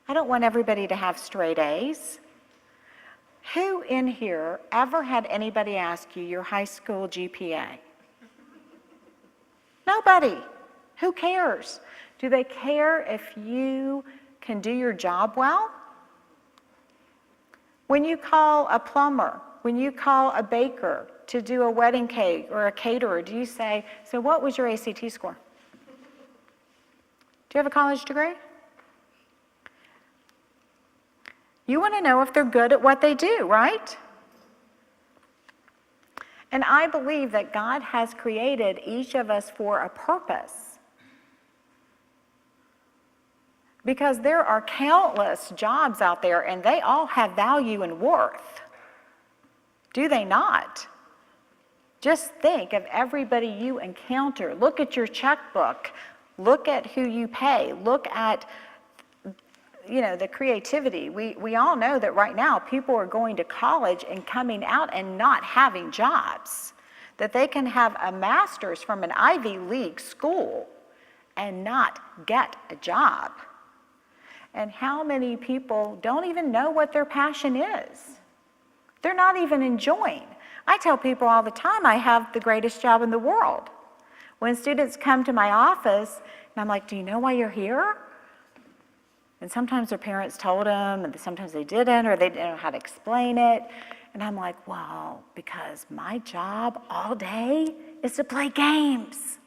Speaker 1: I don't want everybody to have straight A's. Who in here ever had anybody ask you your high school GPA? Nobody. Who cares? Do they care if you can do your job well? When you call a plumber, when you call a baker to do a wedding cake or a caterer, do you say, so what was your ACT score? Do you have a college degree? You want to know if they're good at what they do, right? And I believe that God has created each of us for a purpose. Because there are countless jobs out there, and they all have value and worth. Do they not? Just think of everybody you encounter. Look at your checkbook. Look at who you pay. Look at the creativity. We all know that right now people are going to college and coming out and not having jobs. That they can have a master's from an Ivy League school and not get a job. And how many people don't even know what their passion is? They're not even enjoying. I tell people all the time I have the greatest job in the world. When students come to my office, and I'm like, do you know why you're here? And sometimes their parents told them, and sometimes they didn't, or they didn't know how to explain it. And I'm like, well, because my job all day is to play games.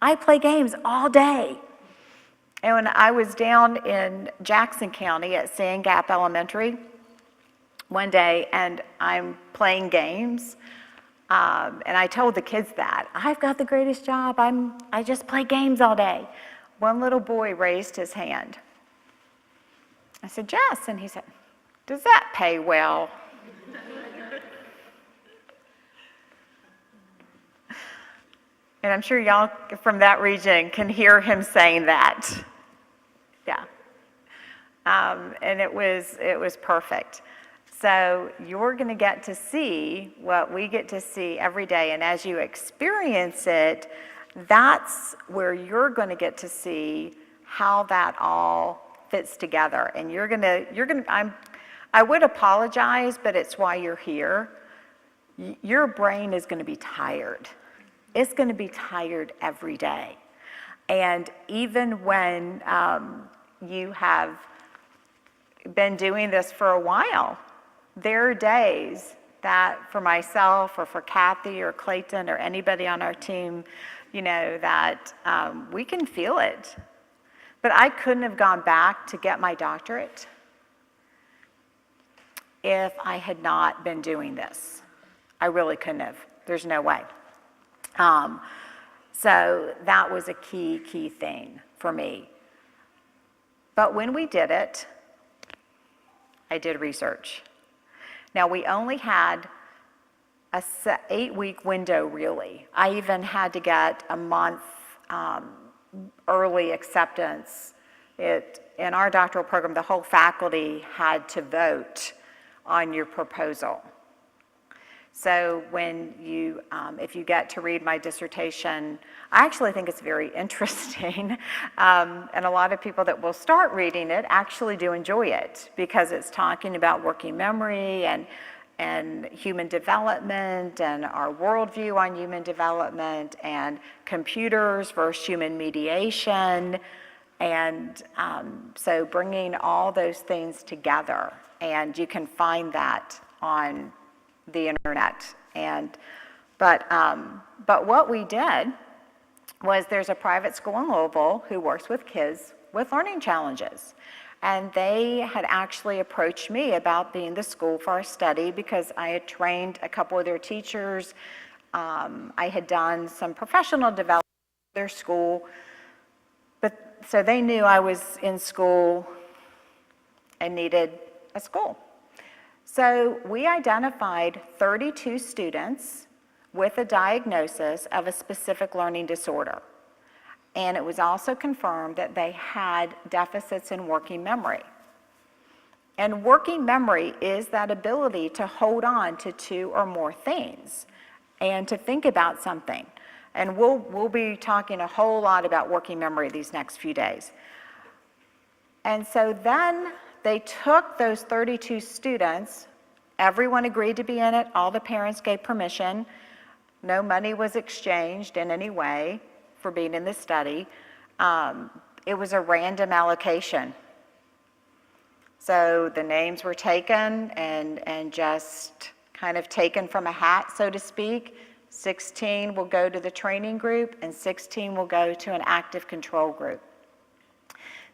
Speaker 1: I play games all day. And when I was down in Jackson County at Sand Gap Elementary one day, and I'm playing games, and I told the kids that, I've got the greatest job, I just play games all day. One little boy raised his hand. I said, Jess, and he said, does that pay well? And I'm sure y'all from that region can hear him saying that. Yeah. And it was perfect. So you're going to get to see what we get to see every day. And as you experience it, that's where you're going to get to see how that all fits together. And I would apologize, but it's why you're here. Your brain is going to be tired. It's going to be tired every day. And even when you have been doing this for a while, there are days that for myself or for Kathy or Clayton or anybody on our team, that we can feel it. But I couldn't have gone back to get my doctorate if I had not been doing this. I really couldn't have. There's no way. So that was a key thing for me. But when we did it, I did research. Now, we only had a 8-week window, really. I even had to get a month early acceptance. In our doctoral program, the whole faculty had to vote on your proposal. So when if you get to read my dissertation, I actually think it's very interesting. And a lot of people that will start reading it actually do enjoy it because it's talking about working memory and human development and our worldview on human development and computers versus human mediation. And so bringing all those things together, and you can find that on the internet. But what we did was there's a private school in Louisville who works with kids with learning challenges. And they had actually approached me about being the school for our study because I had trained a couple of their teachers. I had done some professional development at their school. But so they knew I was in school and needed a school. So we identified 32 students with a diagnosis of a specific learning disorder. And it was also confirmed that they had deficits in working memory. And working memory is that ability to hold on to 2 or more things and to think about something. And we'll be talking a whole lot about working memory these next few days. And so then they took those 32 students, everyone agreed to be in it, all the parents gave permission, no money was exchanged in any way for being in this study. It was a random allocation. So the names were taken and just kind of taken from a hat, so to speak. 16 will go to the training group and 16 will go to an active control group.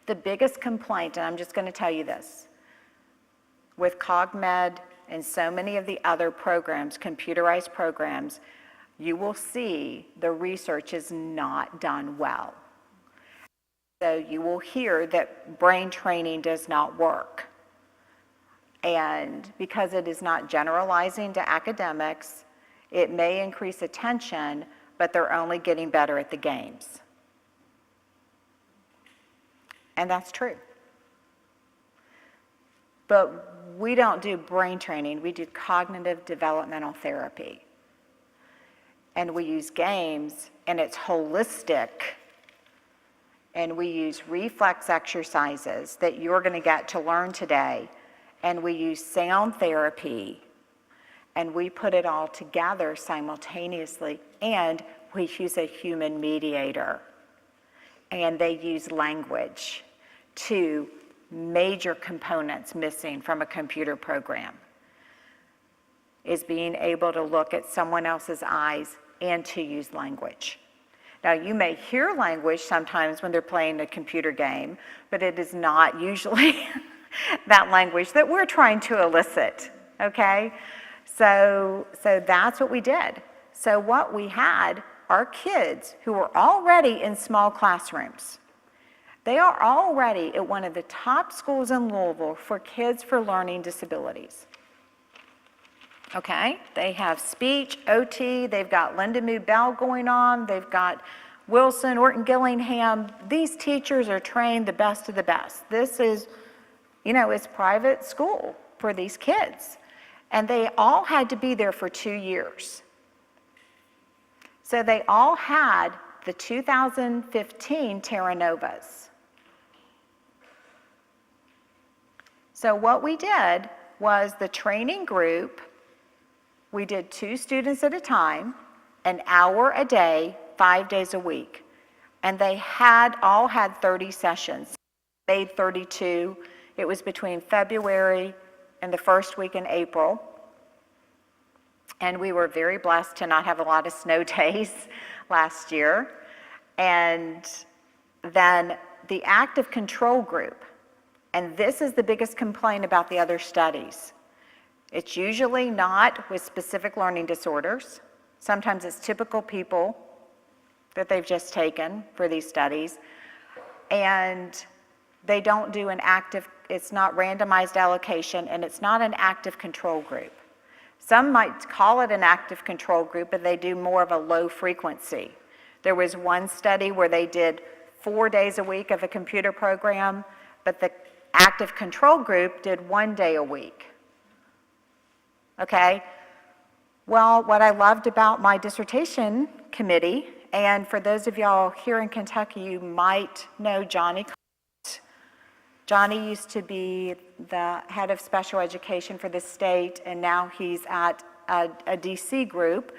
Speaker 1: The biggest complaint, and I'm just going to tell you this, with CogMed and so many of the other programs, computerized programs, you will see the research is not done well. So you will hear that brain training does not work. And because it is not generalizing to academics, it may increase attention, but they're only getting better at the games. And that's true. But we don't do brain training, we do cognitive developmental therapy. And we use games, and it's holistic. And we use reflex exercises that you're going to get to learn today. And we use sound therapy. And we put it all together simultaneously. And we use a human mediator. And they use language, 2 major components missing from a computer program. Is being able to look at someone else's eyes and to use language. Now, you may hear language sometimes when they're playing a computer game, but it is not usually that language that we're trying to elicit, okay? So that's what we did. So what we had are kids who were already in small classrooms. They are already at one of the top schools in Louisville for kids for learning disabilities. Okay, they have speech, OT, they've got Linda Moo Bell going on, they've got Wilson, Orton Gillingham. These teachers are trained the best of the best. This is, it's private school for these kids. And they all had to be there for 2 years. So they all had the 2015 Terra Novas. So what we did was the training group, we did 2 students at a time, an hour a day, 5 days a week. And they all had 30 sessions, made 32. It was between February and the first week in April. And we were very blessed to not have a lot of snow days last year. And then the active control group, and this is the biggest complaint about the other studies. It's usually not with specific learning disorders. Sometimes it's typical people that they've just taken for these studies. And they don't do an active, it's not randomized allocation, and it's not an active control group. Some might call it an active control group, but they do more of a low frequency. There was one study where they did 4 days a week of a computer program, but the active control group did 1 day a week. Okay? Well, what I loved about my dissertation committee, and for those of y'all here in Kentucky, you might know Johnny. Johnny used to be the head of special education for the state, and now he's at a DC group,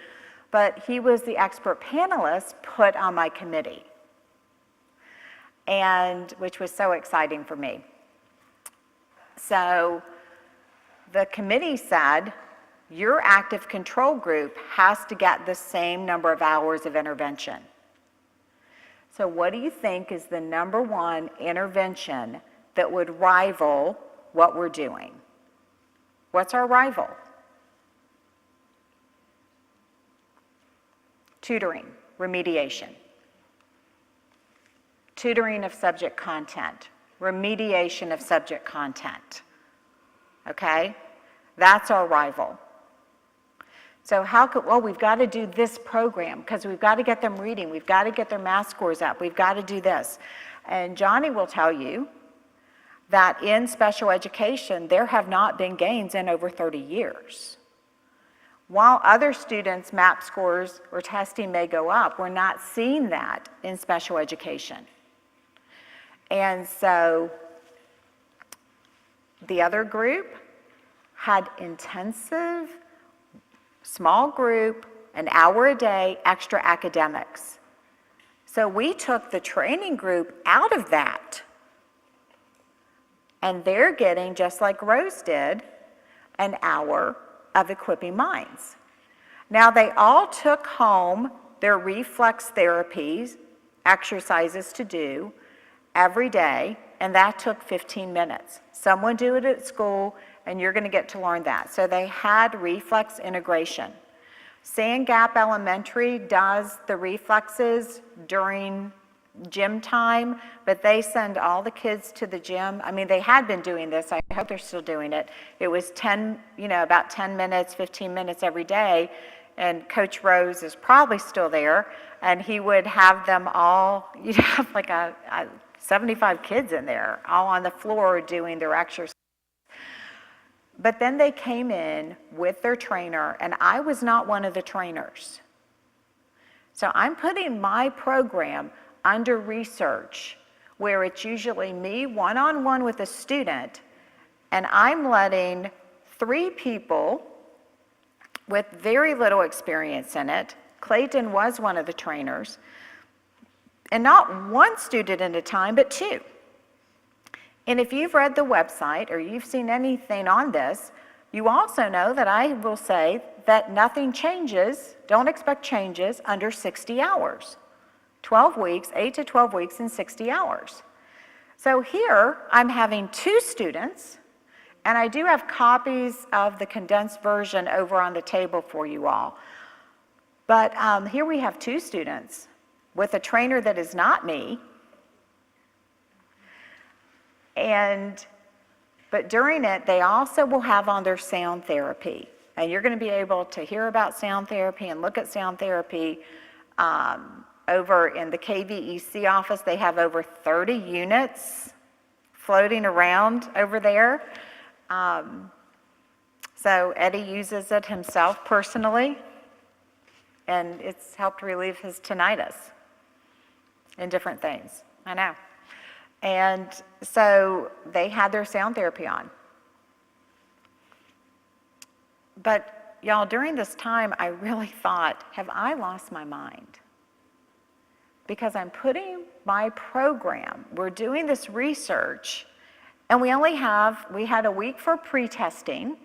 Speaker 1: but he was the expert panelist put on my committee, and which was so exciting for me. So the committee said, your active control group has to get the same number of hours of intervention. So what do you think is the #1 intervention that would rival what we're doing? What's our rival? Tutoring, remediation. Tutoring of subject content, remediation of subject content. Okay? That's our rival. So well, we've got to do this program because we've got to get them reading, we've got to get their math scores up, we've got to do this. And Johnny will tell you that in special education, there have not been gains in over 30 years. While other students' MAP scores or testing may go up, we're not seeing that in special education. And so the other group had intensive, small group, an hour a day, extra academics. So we took the training group out of that. And they're getting, just like Rose did, an hour of equipping minds. Now they all took home their reflex therapies, exercises to do every day, and that took 15 minutes. Some would do it at school, and you're going to get to learn that. So they had reflex integration. Sand Gap Elementary does the reflexes during gym time, but they send all the kids to the gym. I mean, they had been doing this. I hope they're still doing it. It was about 10 minutes, 15 minutes every day, and Coach Rose is probably still there, and he would have them all, you'd have like 75 kids in there, all on the floor doing their exercise. But then they came in with their trainer, and I was not one of the trainers. So I'm putting my program under research, where it's usually me one-on-one with a student, and I'm letting 3 people with very little experience in it. Clayton was one of the trainers, and not 1 student at a time, but 2. And if you've read the website or you've seen anything on this, you also know that I will say that nothing changes, don't expect changes under 60 hours. 12 weeks, 8 to 12 weeks in 60 hours. So here I'm having 2 students, and I do have copies of the condensed version over on the table for you all. But here we have 2 students with a trainer that is not me. But during it, they also will have on their sound therapy. And you're going to be able to hear about sound therapy and look at sound therapy over in the KVEC office. They have over 30 units floating around over there. So Eddie uses it himself personally, and it's helped relieve his tinnitus and different things. I know. And so they had their sound therapy on. But y'all, during this time, I really thought, have I lost my mind? Because I'm putting my program, we're doing this research, and we had a week for pre-testing,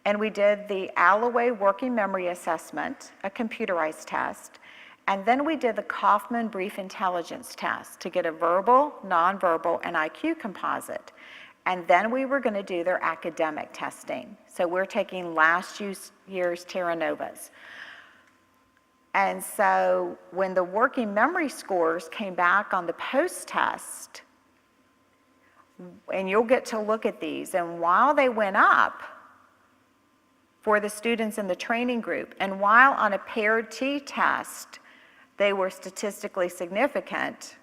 Speaker 1: and we did the Alloway Working Memory Assessment, a computerized test, and then we did the Kaufman Brief Intelligence Test to get a verbal, nonverbal, and IQ composite. And then we were going to do their academic testing. So we're taking last year's Terra Novas. And so when the working memory scores came back on the post-test, and you'll get to look at these, and while they went up for the students in the training group, and while on a paired t-test, they were statistically significant.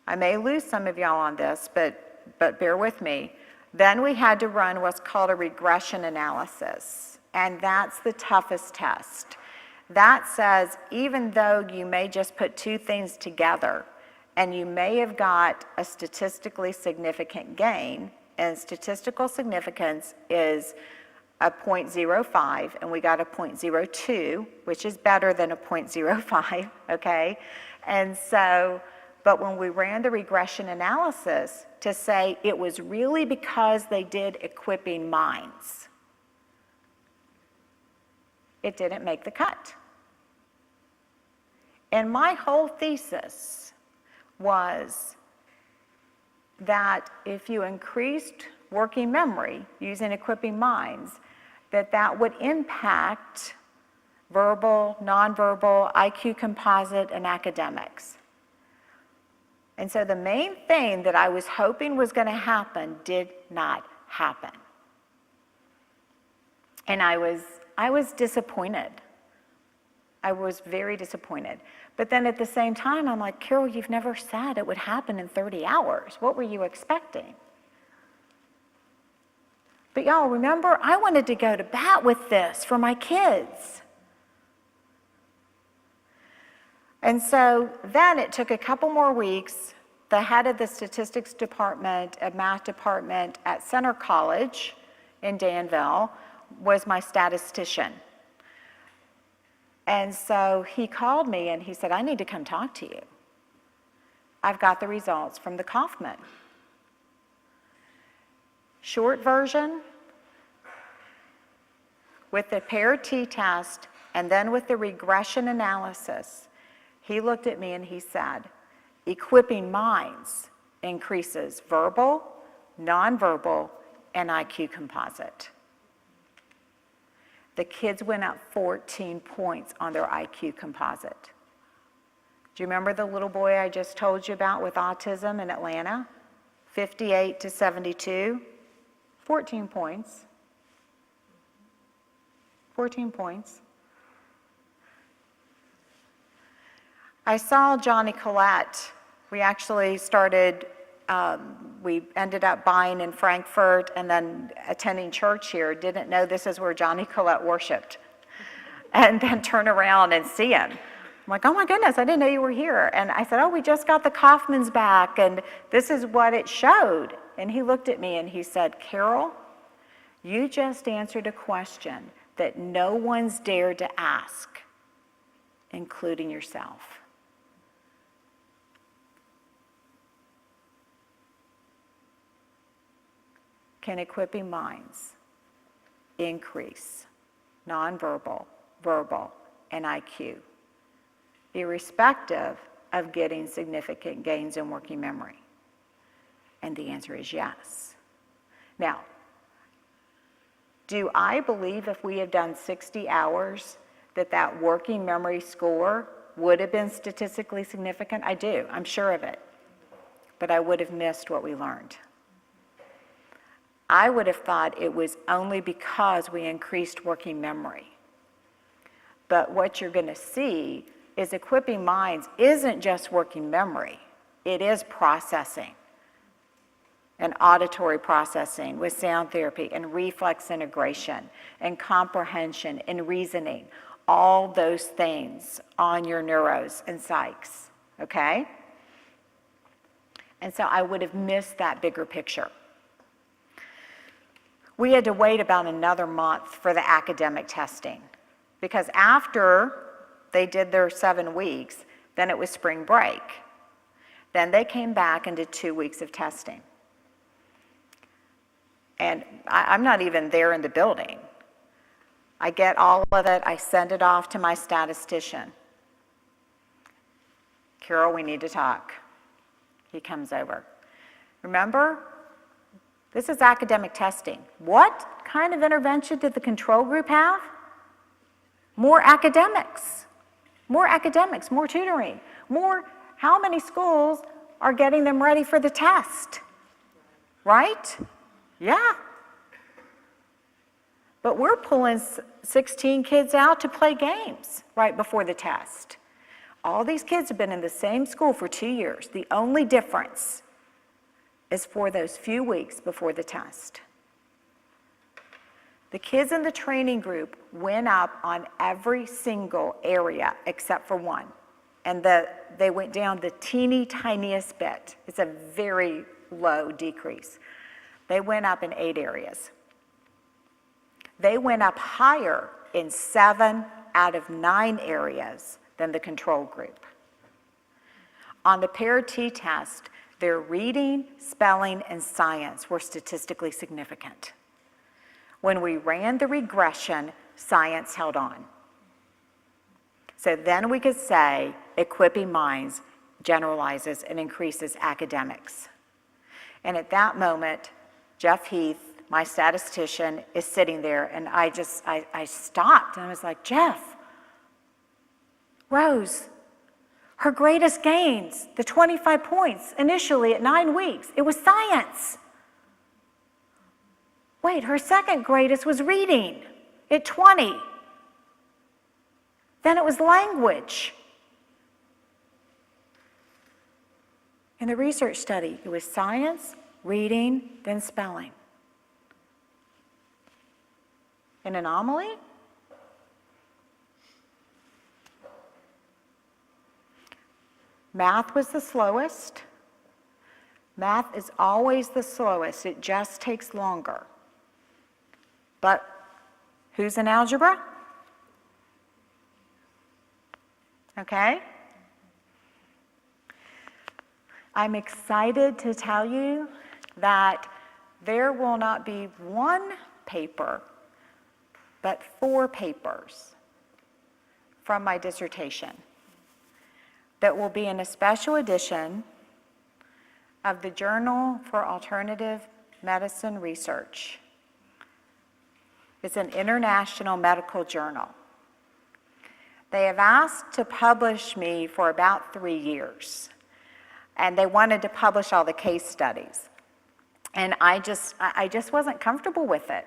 Speaker 1: I may lose some of y'all on this, but bear with me. Then we had to run what's called a regression analysis, and that's the toughest test. That says even though you may just put two things together, and you may have got a statistically significant gain, and statistical significance is a 0.05, and we got a 0.02, which is better than a 0.05, okay? And so, but when we ran the regression analysis to say it was really because they did equipping minds, it didn't make the cut. And my whole thesis was that if you increased working memory using equipping minds, that would impact verbal, nonverbal, IQ composite, and academics. And so the main thing that I was hoping was going to happen did not happen. And I was disappointed. I was very disappointed. But then at the same time, I'm like, Carol, you've never said it would happen in 30 hours. What were you expecting? But y'all, remember, I wanted to go to bat with this for my kids. And so then it took a couple more weeks. The head of the statistics department, math department at Center College in Danville was my statistician. And so he called me and he said, I need to come talk to you. I've got the results from the Kaufman. Short version, with the paired t-test and then with the regression analysis, he looked at me and he said, equipping minds increases verbal, nonverbal, and IQ composite. The kids went up 14 points on their IQ composite. Do you remember the little boy I just told you about with autism in Atlanta? 58 to 72, 14 points. 14 points. I saw Johnny Collette. We actually started, we ended up buying in Frankfurt and then attending church here. Didn't know this is where Johnny Collette worshiped. And then turn around and see him. I'm like, oh my goodness, I didn't know you were here. And I said, oh, we just got the Kaufmans back and this is what it showed. And he looked at me and he said, Carol, you just answered a question that no one's dared to ask, including yourself. Can equipping minds increase nonverbal, verbal, and IQ, irrespective of getting significant gains in working memory? And the answer is yes. Now, do I believe if we had done 60 hours that working memory score would have been statistically significant? I do, I'm sure of it. But I would have missed what we learned. I would have thought it was only because we increased working memory. But what you're going to see is equipping minds isn't just working memory. It is processing and auditory processing with sound therapy and reflex integration and comprehension and reasoning, all those things on your neuros and psychs, okay? And so I would have missed that bigger picture. we had to wait about another month for the academic testing, because after they did their 7 weeks, then it was spring break. Then they came back and did 2 weeks of testing. And I'm not even there in the building. I get all of it, I send it off to my statistician. Carol, we need to talk. He comes over. Remember, this is academic testing. What kind of intervention did the control group have? More academics, more tutoring, how many schools are getting them ready for the test? Right? Yeah. But we're pulling 16 kids out to play games right before the test. All these kids have been in the same school for 2 years. The only difference is for those few weeks before the test. The kids in the training group went up on every single area except for one. And they went down the teeny tiniest bit. It's a very low decrease. They went up in 8 areas. They went up higher in 7 out of 9 areas than the control group. On the paired t-test, their reading, spelling, and science were statistically significant. When we ran the regression, science held on. So then we could say equipping minds generalizes and increases academics. And at that moment, Jeff Heath, my statistician, is sitting there, and I stopped, and I was like, Jeff, Rose, her greatest gains, the 25 points initially at 9 weeks, it was science. Wait, her second greatest was reading at 20. Then it was language. In the research study, it was science, reading, then spelling. An anomaly? Math was the slowest. Math is always the slowest. It just takes longer. But who's in algebra? Okay? I'm excited to tell you that there will not be 1 paper, but 4 papers from my dissertation that will be in a special edition of the Journal for Alternative Medicine Research. It's an international medical journal. They have asked to publish me for about 3 years, and they wanted to publish all the case studies. And I just wasn't comfortable with it.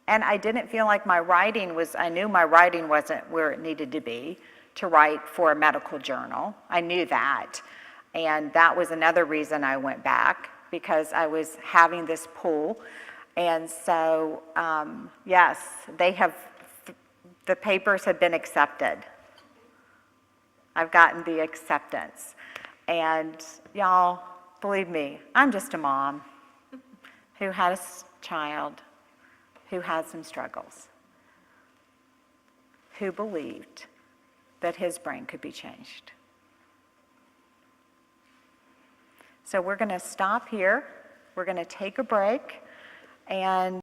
Speaker 1: And I didn't feel like I knew my writing wasn't where it needed to be to write for a medical journal. I knew that. And that was another reason I went back, because I was having this pull. And so, yes, the papers have been accepted. I've gotten the acceptance. And y'all, believe me, I'm just a mom who had a child who had some struggles, who believed that his brain could be changed. So we're going to stop here. We're going to take a break. And